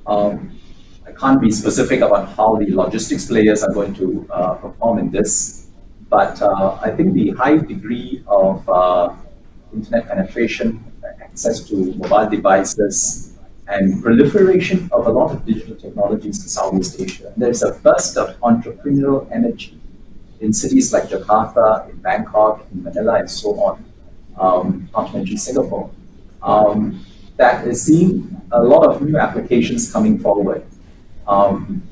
I can't be specific about how the logistics players are going to perform in this, but I think the high degree of internet penetration, access to mobile devices, and proliferation of a lot of digital technologies in Southeast Asia. There's a burst of entrepreneurial energy in cities like Jakarta, in Bangkok, in Manila, and so on, not to mention Singapore, that is seeing a lot of new applications coming forward. Um,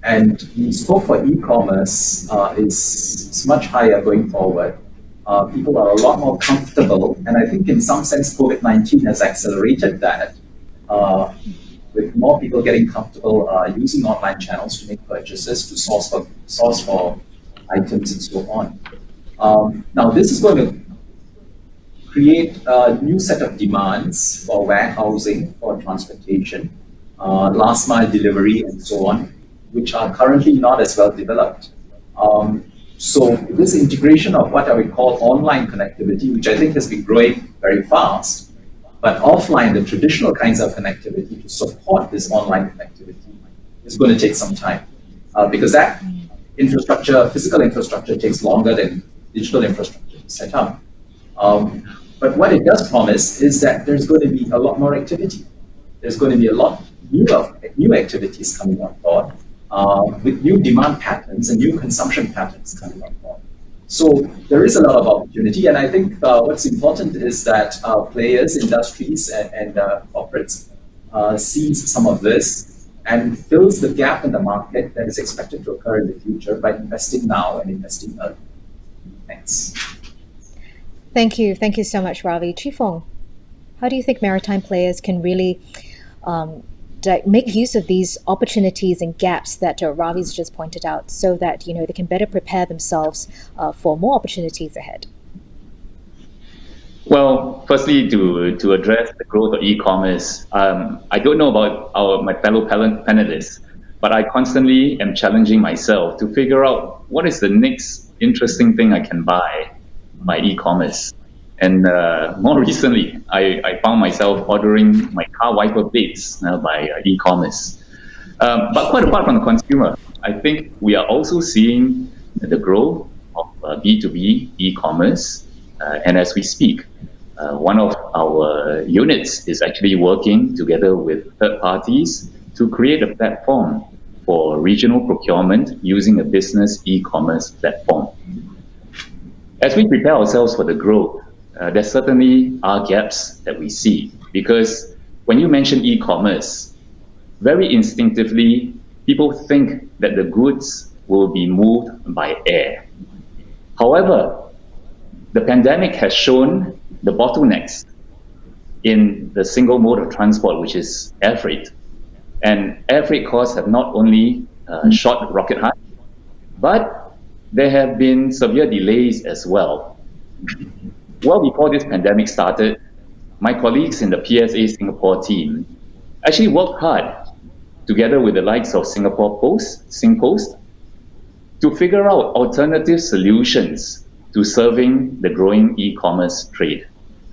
and the scope for e-commerce is much higher going forward. People are a lot more comfortable, and I think in some sense COVID-19 has accelerated that, with more people getting comfortable using online channels to make purchases, to source for items and so on. Now this is going to create a new set of demands for warehousing, for transportation, last mile delivery, and so on, which are currently not as well developed. So this integration of what I would call online connectivity, which I think has been growing very fast, but offline, the traditional kinds of connectivity to support this online connectivity is going to take some time, because that infrastructure, physical infrastructure, takes longer than digital infrastructure to set up. But what it does promise is that there's going to be a lot more activity. There's going to be a lot new activities coming on board, with new demand patterns and new consumption patterns coming on board. So there is a lot of opportunity, and I think what's important is that players, industries, and corporates sees some of this and fills the gap in the market that is expected to occur in the future by investing now and investing early. Thanks. Thank you. Thank you so much, Ravi. Chifeng, how do you think maritime players can really make use of these opportunities and gaps that Ravi's just pointed out, so that they can better prepare themselves for more opportunities ahead? Well, firstly, to address the growth of e-commerce, I don't know about my fellow panelists, but I constantly am challenging myself to figure out what is the next interesting thing I can buy by e-commerce. And more recently, I found myself ordering my car wiper blades by e-commerce. But quite apart from the consumer, I think we are also seeing the growth of B2B e-commerce. And as we speak, one of our units is actually working together with third parties to create a platform for regional procurement using a business e-commerce platform. As we prepare ourselves for the growth, there certainly are gaps that we see, because when you mention e-commerce, very instinctively, people think that the goods will be moved by air. However, the pandemic has shown the bottlenecks in the single mode of transport, which is air freight. And air freight costs have not only shot rocket high, but there have been severe delays as well. Well before this pandemic started, my colleagues in the PSA Singapore team actually worked hard together with the likes of Singapore Post, SingPost, to figure out alternative solutions to serving the growing e-commerce trade.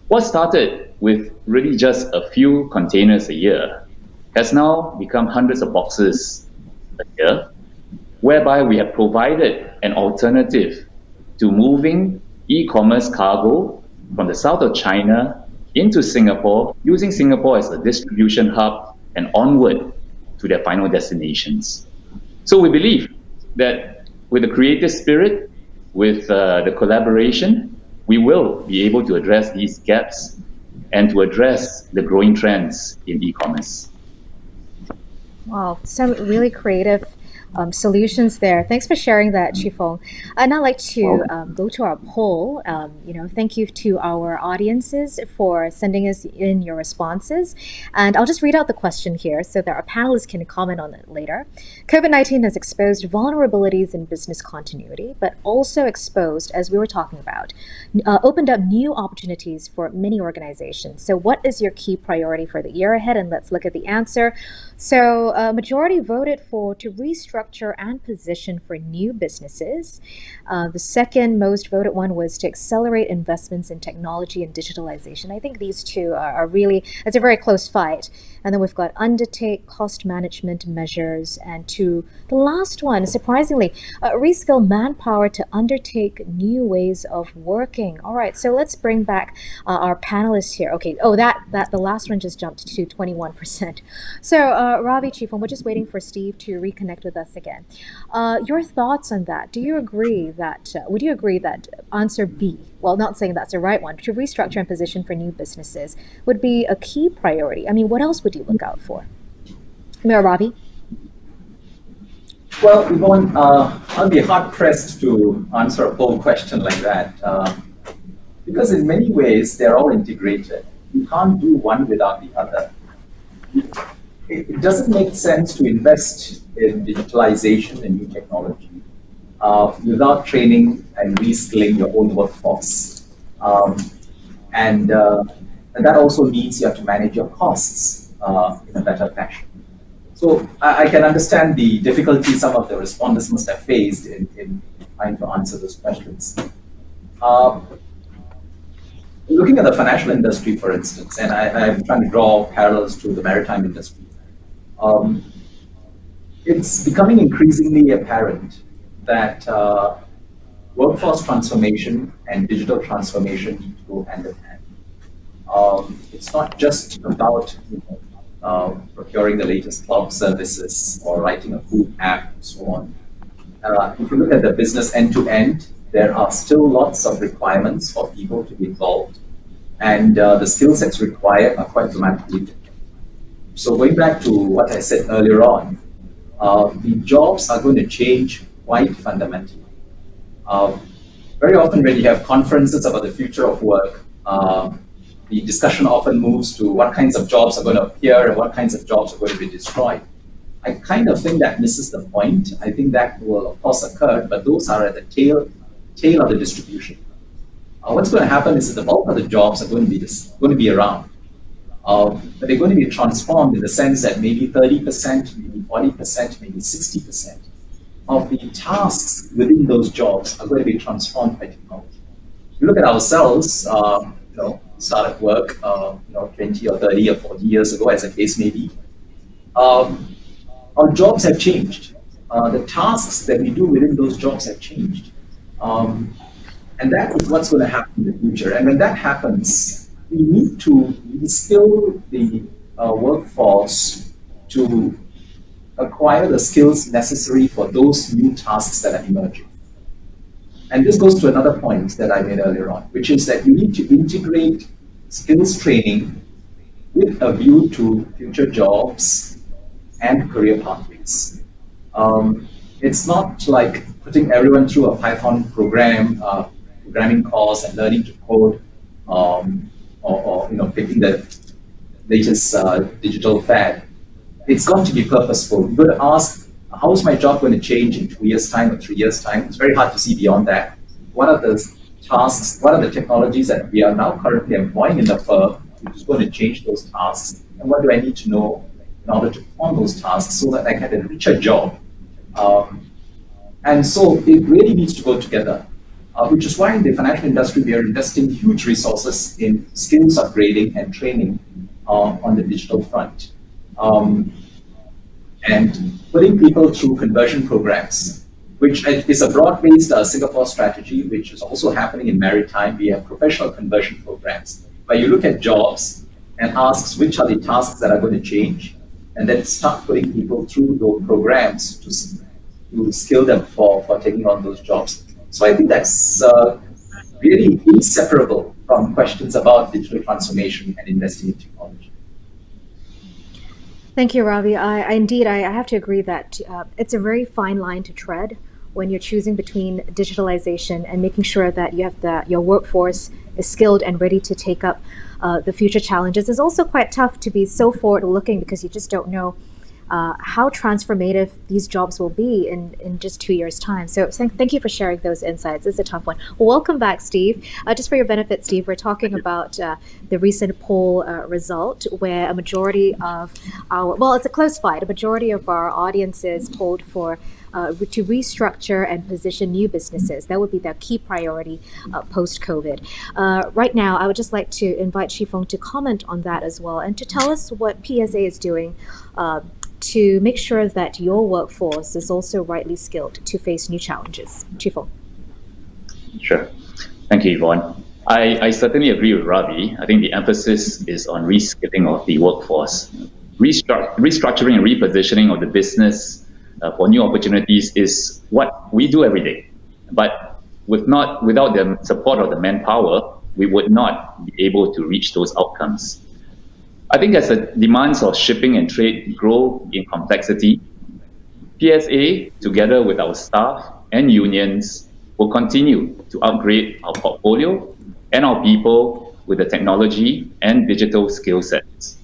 What started with really just a few containers a year has now become hundreds of boxes a year, whereby we have provided an alternative to moving e-commerce cargo from the south of China into Singapore, using Singapore as a distribution hub and onward to their final destinations. So we believe that with the creative spirit, with the collaboration, we will be able to address these gaps and to address the growing trends in e-commerce. Wow, some really creative solutions there. Thanks for sharing that, Chifeng. I'd now like to go to our poll. Thank you to our audiences for sending us in your responses. And I'll just read out the question here so that our panelists can comment on it later. COVID-19 has exposed vulnerabilities in business continuity, but also exposed, as we were talking about, opened up new opportunities for many organizations. So what is your key priority for the year ahead? And let's look at the answer. So majority voted to restructure and position for new businesses. The second most voted one was to accelerate investments in technology and digitalization. I think these two are really, it's a very close fight. And then we've got undertake cost management measures. And to the last one, surprisingly, reskill manpower to undertake new ways of working. All right, so let's bring back our panelists here. Okay, oh, that the last one just jumped to 21%. So Ravi, Chief, we're just waiting for Steve to reconnect with us again. Your thoughts on that? Do you agree that, would you agree that answer B, well, not saying that's the right one, to restructure and position for new businesses would be a key priority? I mean, what else would you look out for? Mayor Ravi? Well, Yvonne, I'll be hard pressed to answer a poll question like that because in many ways they're all integrated. You can't do one without the other. It doesn't make sense to invest in digitalization and new technology without training and reskilling your own workforce. And that also means you have to manage your costs in a better fashion. So I can understand the difficulty some of the respondents must have faced in trying to answer those questions. Looking at the financial industry, for instance, and I'm trying to draw parallels to the maritime industry, it's becoming increasingly apparent that workforce transformation and digital transformation need to go hand in hand. It's not just about procuring the latest cloud services or writing a food app and so on. If you look at the business end to end, there are still lots of requirements for people to be involved, and the skill sets required are quite dramatically different. So going back to what I said earlier on, the jobs are going to change quite fundamentally. Very often when you have conferences about the future of work, the discussion often moves to what kinds of jobs are going to appear and what kinds of jobs are going to be destroyed. I kind of think that misses the point. I think that will of course occur, but those are at the tail of the distribution. What's going to happen is that the bulk of the jobs are going to be around. But they're going to be transformed in the sense that maybe 30%, maybe 40%, maybe 60% of the tasks within those jobs are going to be transformed by technology. You look at ourselves, started work, 20 or 30 or 40 years ago, as the case may be. Our jobs have changed. The tasks that we do within those jobs have changed. And that is what's going to happen in the future. And when that happens, we need to reskill the workforce to acquire the skills necessary for those new tasks that are emerging. And this goes to another point that I made earlier on, which is that you need to integrate skills training with a view to future jobs and career pathways. It's not like putting everyone through a Python programming course and learning to code, or picking the latest digital fad. It's got to be purposeful. You've got to ask, how is my job going to change in 2 years' time or 3 years' time? It's very hard to see beyond that. What are the tasks, what are the technologies that we are now currently employing in the firm, which is going to change those tasks? And what do I need to know in order to perform those tasks so that I can get a richer job? And so it really needs to go together, which is why in the financial industry, we are investing huge resources in skills upgrading and training on the digital front. And putting people through conversion programs, which is a broad-based Singapore strategy, which is also happening in Maritime. We have professional conversion programs where you look at jobs and ask which are the tasks that are going to change, and then start putting people through those programs to skill them for taking on those jobs. So I think that's really inseparable from questions about digital transformation and investing in technology. Thank you, Ravi. I have to agree that it's a very fine line to tread when you're choosing between digitalization and making sure that you have your workforce is skilled and ready to take up the future challenges. It's also quite tough to be so forward-looking because you just don't know how transformative these jobs will be in just 2 years' time. So thank you for sharing those insights. It's a tough one. Well, welcome back, Steve. Just for your benefit, Steve, we're talking about the recent poll result where a majority of it's a close fight. A majority of our audiences polled for to restructure and position new businesses. That would be their key priority post-COVID. Right now, I would just like to invite Shifeng to comment on that as well and to tell us what PSA is doing to make sure that your workforce is also rightly skilled to face new challenges. Shifeng. Sure. Thank you, Yvonne. I certainly agree with Ravi. I think the emphasis is on reskilling of the workforce. Restructuring and repositioning of the business for new opportunities is what we do every day. But without the support of the manpower, we would not be able to reach those outcomes. I think as the demands of shipping and trade grow in complexity, PSA, together with our staff and unions, will continue to upgrade our portfolio and our people with the technology and digital skill sets.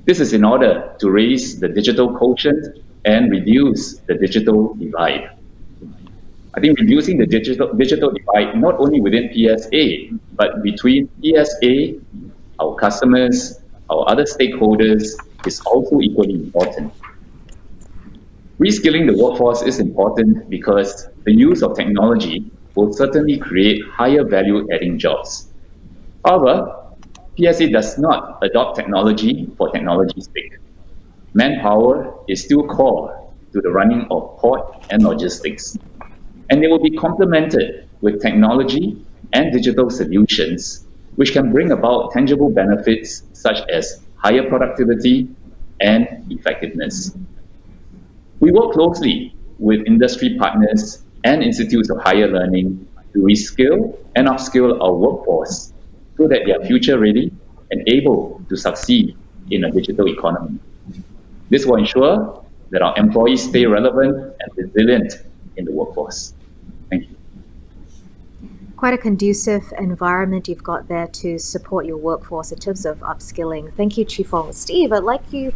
This is in order to raise the digital quotient and reduce the digital divide. I think reducing the digital divide not only within PSA, but between PSA, our customers, our other stakeholders is also equally important. Reskilling the workforce is important because the use of technology will certainly create higher value-adding jobs. However, PSA does not adopt technology for technology's sake. Manpower is still core to the running of port and logistics, and they will be complemented with technology and digital solutions which can bring about tangible benefits such as higher productivity and effectiveness. We work closely with industry partners and institutes of higher learning to reskill and upskill our workforce so that they are future ready and able to succeed in a digital economy. This will ensure that our employees stay relevant and resilient in the workforce. Thank you. Quite a conducive environment you've got there to support your workforce in terms of upskilling. Thank you, Shifeng. Steve, I'd like you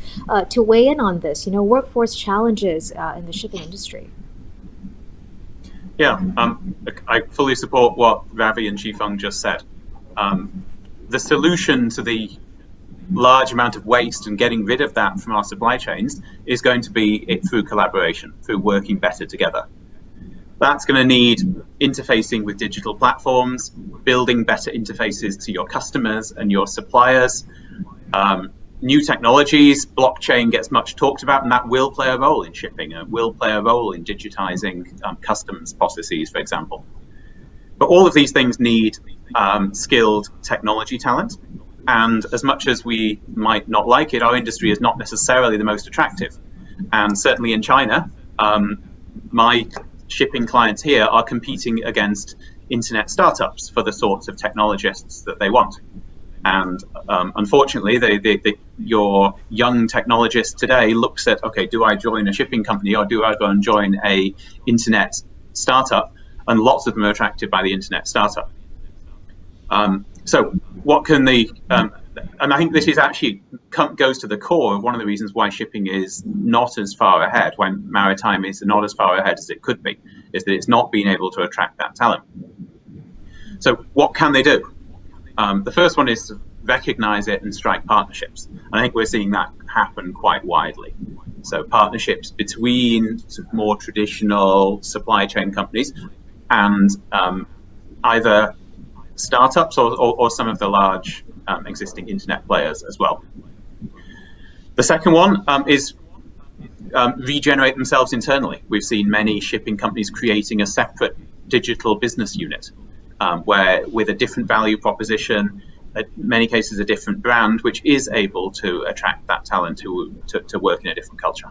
to weigh in on this, workforce challenges in the shipping industry. Yeah, I fully support what Ravi and Shifeng just said. The solution to the large amount of waste and getting rid of that from our supply chains is going to be through collaboration, through working better together. That's going to need interfacing with digital platforms, building better interfaces to your customers and your suppliers. New technologies, blockchain gets much talked about, and that will play a role in shipping and will play a role in digitizing customs processes, for example. But all of these things need skilled technology talent. And as much as we might not like it, our industry is not necessarily the most attractive. And certainly in China, my shipping clients here are competing against internet startups for the sorts of technologists that they want. And unfortunately, your young technologist today looks at, okay, do I join a shipping company or do I go and join a internet startup? And lots of them are attracted by the internet startup. So what can and I think this is actually goes to the core of one of the reasons why shipping is not as far ahead, why maritime is not as far ahead as it could be, is that it's not been able to attract that talent. So what can they do? The first one is to recognize it and strike partnerships. And I think we're seeing that happen quite widely. So partnerships between more traditional supply chain companies and either startups or some of the large existing internet players as well. The second one is regenerate themselves internally. We've seen many shipping companies creating a separate digital business unit where with a different value proposition, in many cases a different brand, which is able to attract that talent to work in a different culture.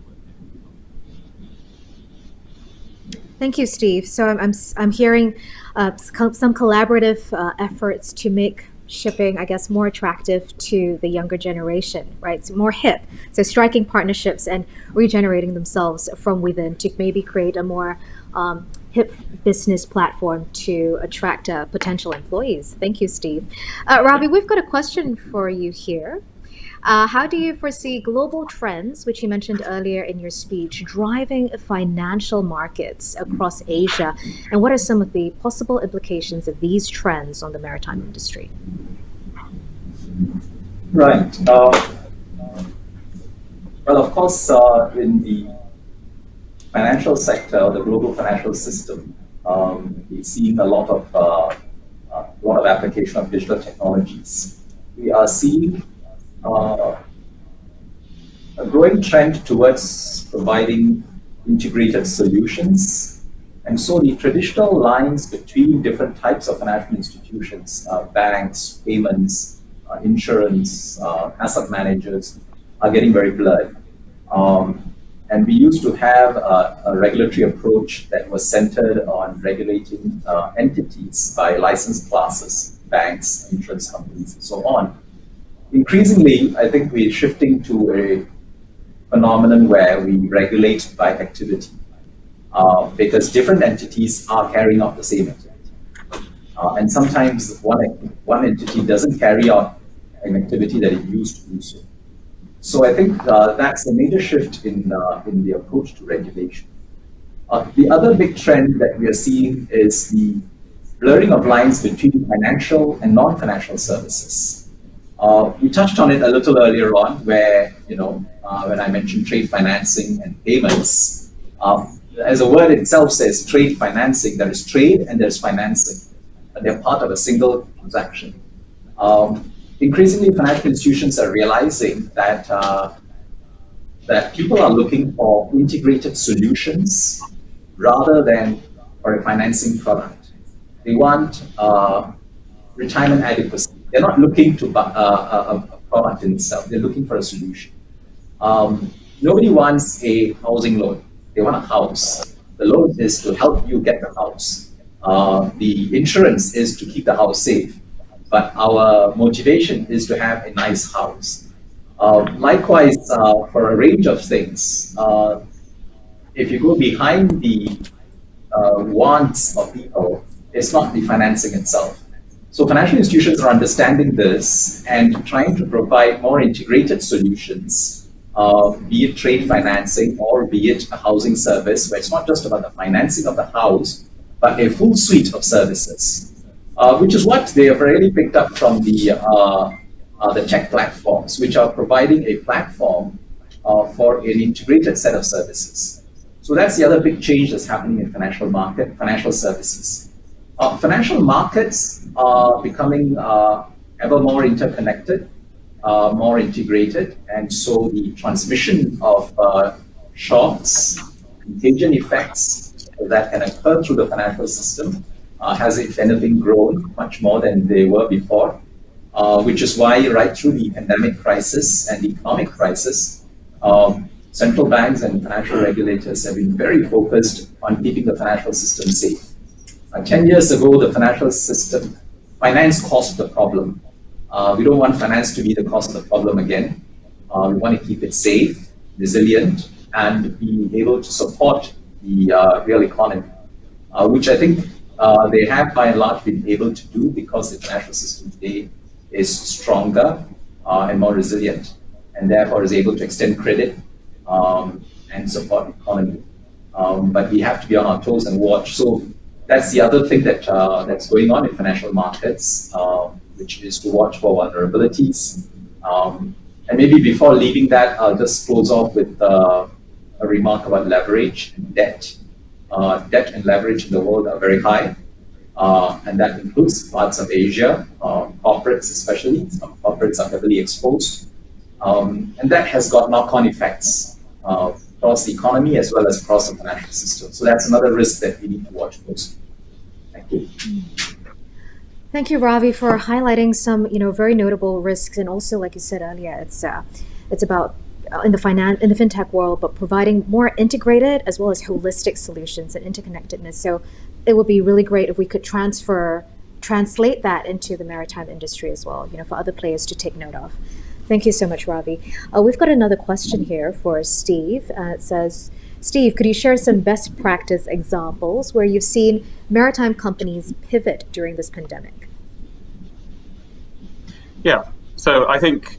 Thank you, Steve. So I'm hearing some collaborative efforts to make shipping, I guess, more attractive to the younger generation, right? So more hip. So striking partnerships and regenerating themselves from within to maybe create a more hip business platform to attract potential employees. Thank you, Steve. Ravi, we've got a question for you here. How do you foresee global trends, which you mentioned earlier in your speech, driving financial markets across Asia? And what are some of the possible implications of these trends on the maritime industry? Right. Well, of course, in the financial sector, the global financial system, is seeing a lot of application of digital technologies. We are seeing uh, a growing trend towards providing integrated solutions. And so the traditional lines between different types of financial institutions, banks, payments, insurance, asset managers, are getting very blurred. And we used to have a regulatory approach that was centered on regulating entities by license classes, banks, insurance companies, and so on. Increasingly, I think we're shifting to a phenomenon where we regulate by activity, because different entities are carrying out the same activity. And sometimes one entity doesn't carry out an activity that it used to do so. So I think that's a major shift in the approach to regulation. The other big trend that we are seeing is the blurring of lines between financial and non-financial services. We touched on it a little earlier on, where when I mentioned trade financing and payments, as the word itself says, trade financing. There is trade and there's financing. They're part of a single transaction. Increasingly, financial institutions are realizing that people are looking for integrated solutions rather than for a financing product. They want retirement adequacy. They're not looking to buy a product in itself. They're looking for a solution. Nobody wants a housing loan. They want a house. The loan is to help you get the house. The insurance is to keep the house safe. But our motivation is to have a nice house. Likewise, for a range of things, if you go behind the wants of people, it's not the financing itself. So financial institutions are understanding this and trying to provide more integrated solutions, be it trade financing or be it a housing service, where it's not just about the financing of the house, but a full suite of services, which is what they have already picked up from the tech platforms, which are providing a platform for an integrated set of services. So that's the other big change that's happening in financial services. Financial markets are becoming ever more interconnected, more integrated, and so the transmission of shocks, contagion effects that can occur through the financial system has, if anything, grown much more than they were before, which is why right through the pandemic crisis and the economic crisis, central banks and financial regulators have been very focused on keeping the financial system safe. 10 years ago, the financial system, finance caused the problem. We don't want finance to be the cause of the problem again. We want to keep it safe, resilient, and be able to support the real economy, which I think they have by and large been able to do because the financial system today is stronger and more resilient, and therefore is able to extend credit and support the economy. But we have to be on our toes and watch. So that's the other thing that's going on in financial markets, which is to watch for vulnerabilities. And maybe before leaving that, I'll just close off with a remark about leverage and debt. Debt and leverage in the world are very high, and that includes parts of Asia, corporates especially. Some corporates are heavily exposed, and that has got knock-on effects across the economy as well as across the financial system. So that's another risk that we need to watch closely. Thank you. Thank you, Ravi, for highlighting some, very notable risks, and also, like you said earlier, it's about in the fintech world, but providing more integrated as well as holistic solutions and interconnectedness. So it would be really great if we could translate that into the maritime industry as well, for other players to take note of. Thank you so much, Ravi. We've got another question here for Steve. It says, Steve, could you share some best practice examples where you've seen maritime companies pivot during this pandemic? Yeah, so I think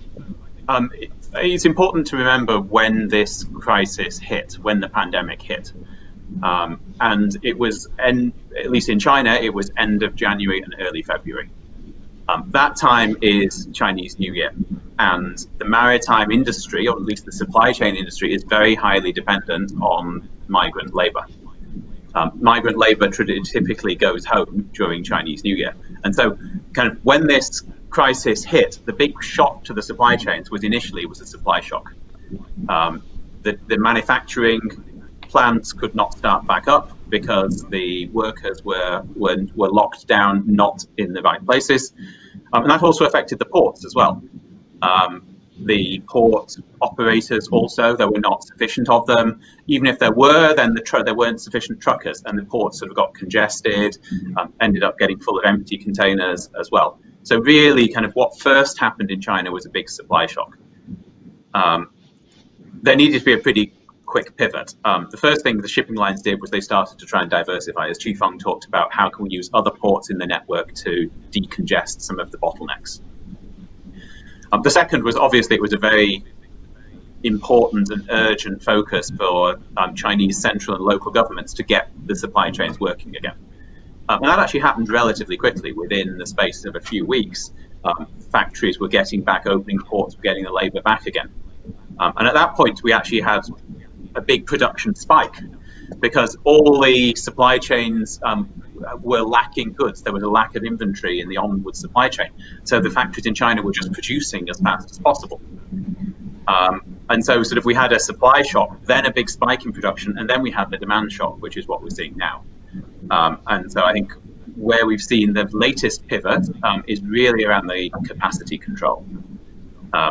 it's important to remember when this crisis hit, when the pandemic hit. And it was, at least in China, it was end of January and early February. That time is Chinese New Year, and the maritime industry, or at least the supply chain industry, is very highly dependent on migrant labor. Migrant labor typically goes home during Chinese New Year. And so kind of when this crisis hit, the big shock to the supply chains was a supply shock. The manufacturing plants could not start back up because the workers were locked down, not in the right places. And that also affected the ports as well. The port operators also, there were not sufficient of them. Even if there were, then there weren't sufficient truckers, and the ports sort of got congested, ended up getting full of empty containers as well. So really kind of what first happened in China was a big supply shock. There needed to be a pretty quick pivot. The first thing the shipping lines did was they started to try and diversify, as Qifeng talked about, how can we use other ports in the network to decongest some of the bottlenecks. The second was obviously it was a very important and urgent focus for Chinese central and local governments to get the supply chains working again. And that actually happened relatively quickly. Within the space of a few weeks, factories were getting back opening, ports were getting the labour back again. And at that point, we actually had a big production spike because all the supply chains were lacking goods. There was a lack of inventory in the onward supply chain. So the factories in China were just producing as fast as possible. And so sort of we had a supply shock, then a big spike in production, and then we had the demand shock, which is what we're seeing now. And so I think where we've seen the latest pivot is really around the capacity control.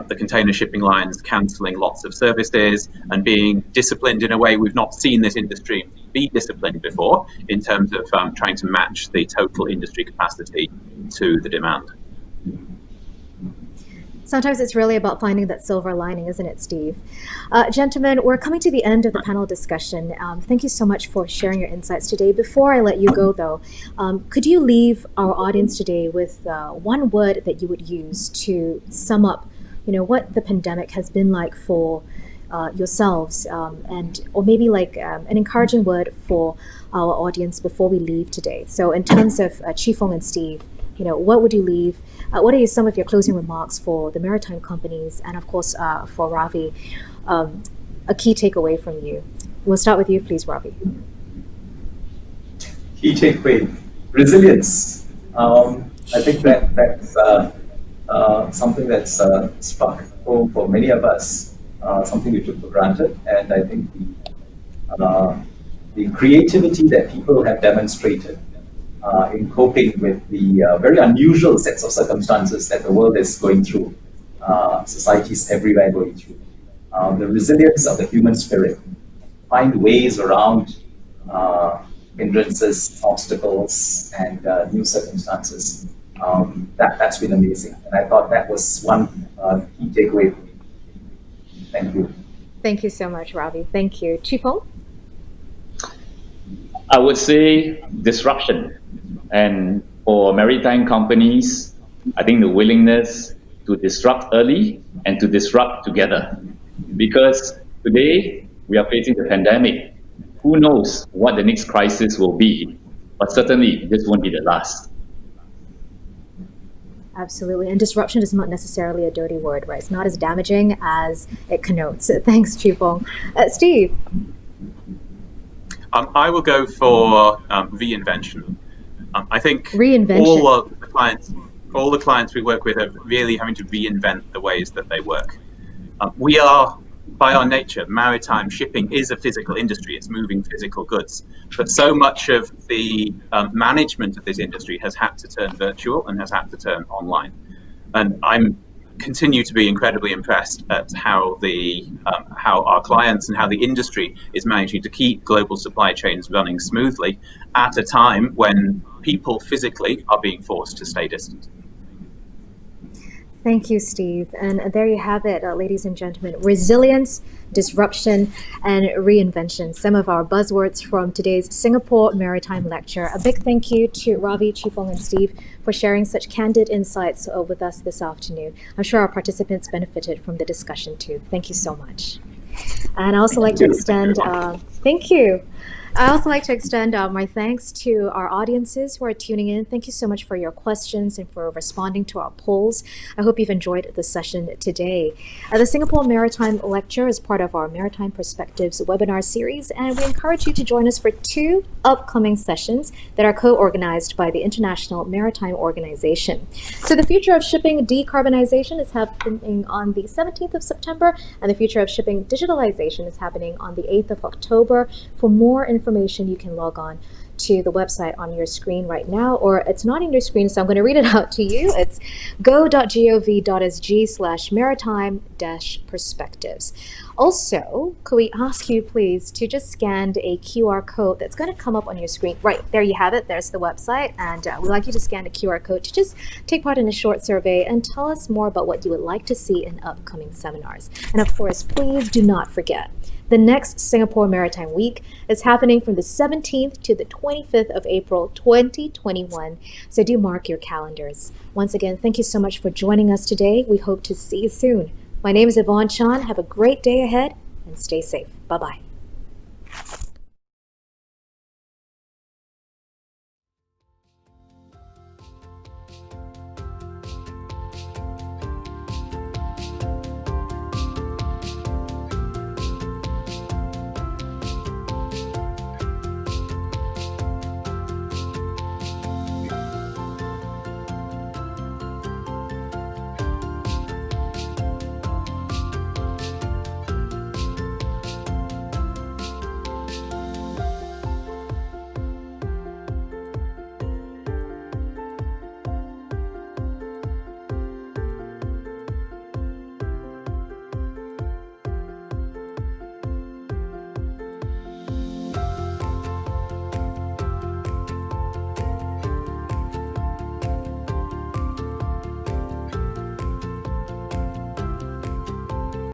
The container shipping lines cancelling lots of service days and being disciplined in a way we've not seen this industry be disciplined before in terms of trying to match the total industry capacity to the demand. Sometimes it's really about finding that silver lining, isn't it, Steve? Gentlemen, we're coming to the end of the panel discussion. Thank you so much for sharing your insights today. Before I let you go, though, could you leave our audience today with one word that you would use to sum up, what the pandemic has been like for yourselves, or maybe like an encouraging word for our audience before we leave today? So in terms of Qifeng and Steve, what would you leave? What are some of your closing remarks for the maritime companies, and of course for Ravi, a key takeaway from you? We'll start with you, please, Ravi. Key takeaway: resilience. I think that's something that's struck home for many of us. Something we took for granted, and I think the creativity that people have demonstrated in coping with the very unusual sets of circumstances that the world is going through, societies everywhere going through. The resilience of the human spirit, find ways around hindrances, obstacles, and new circumstances. That's been amazing. And I thought that was one key takeaway for me. Thank you. Thank you so much, Ravi. Thank you. Qifeng? I would say disruption. And for maritime companies, I think the willingness to disrupt early and to disrupt together. Because today we are facing the pandemic. Who knows what the next crisis will be? But certainly this won't be the last. Absolutely. And disruption is not necessarily a dirty word, right? It's not as damaging as it connotes. Thanks, Qifeng. Steve? I will go for reinvention. I think reinvention. all the clients we work with are really having to reinvent the ways that they work. We are, by our nature, maritime shipping is a physical industry. It's moving physical goods. But so much of the management of this industry has had to turn virtual and has had to turn online. And I'm continue to be incredibly impressed at how our clients and how the industry is managing to keep global supply chains running smoothly at a time when people physically are being forced to stay distant. Thank you, Steve. And there you have it, ladies and gentlemen. Resilience, disruption, and reinvention. Some of our buzzwords from today's Singapore Maritime Lecture. A big thank you to Ravi, Qifeng, and Steve for sharing such candid insights with us this afternoon. I'm sure our participants benefited from the discussion too. Thank you so much. And I also like to extend, thank you. I also like to extend my thanks to our audiences who are tuning in. Thank you so much for your questions and for responding to our polls. I hope you've enjoyed the session today. The Singapore Maritime Lecture is part of our Maritime Perspectives webinar series, and we encourage you to join us for 2 upcoming sessions that are co-organized by the International Maritime Organization. So the Future of Shipping Decarbonization is happening on the 17th of September, and the Future of Shipping Digitalization is happening on the 8th of October. For more information, you can log on to the website on your screen right now, or it's not on your screen, so I'm going to read it out to you. It's go.gov.sg/maritime-perspectives. Also, could we ask you please to just scan a QR code that's going to come up on your screen? Right, there you have it. There's the website, and we'd like you to scan the QR code to just take part in a short survey and tell us more about what you would like to see in upcoming seminars. And of course, please do not forget, the next Singapore Maritime Week is happening from the 17th to the 25th of April 2021, so do mark your calendars. Once again, thank you so much for joining us today. We hope to see you soon. My name is Yvonne Chan. Have a great day ahead and stay safe. Bye-bye.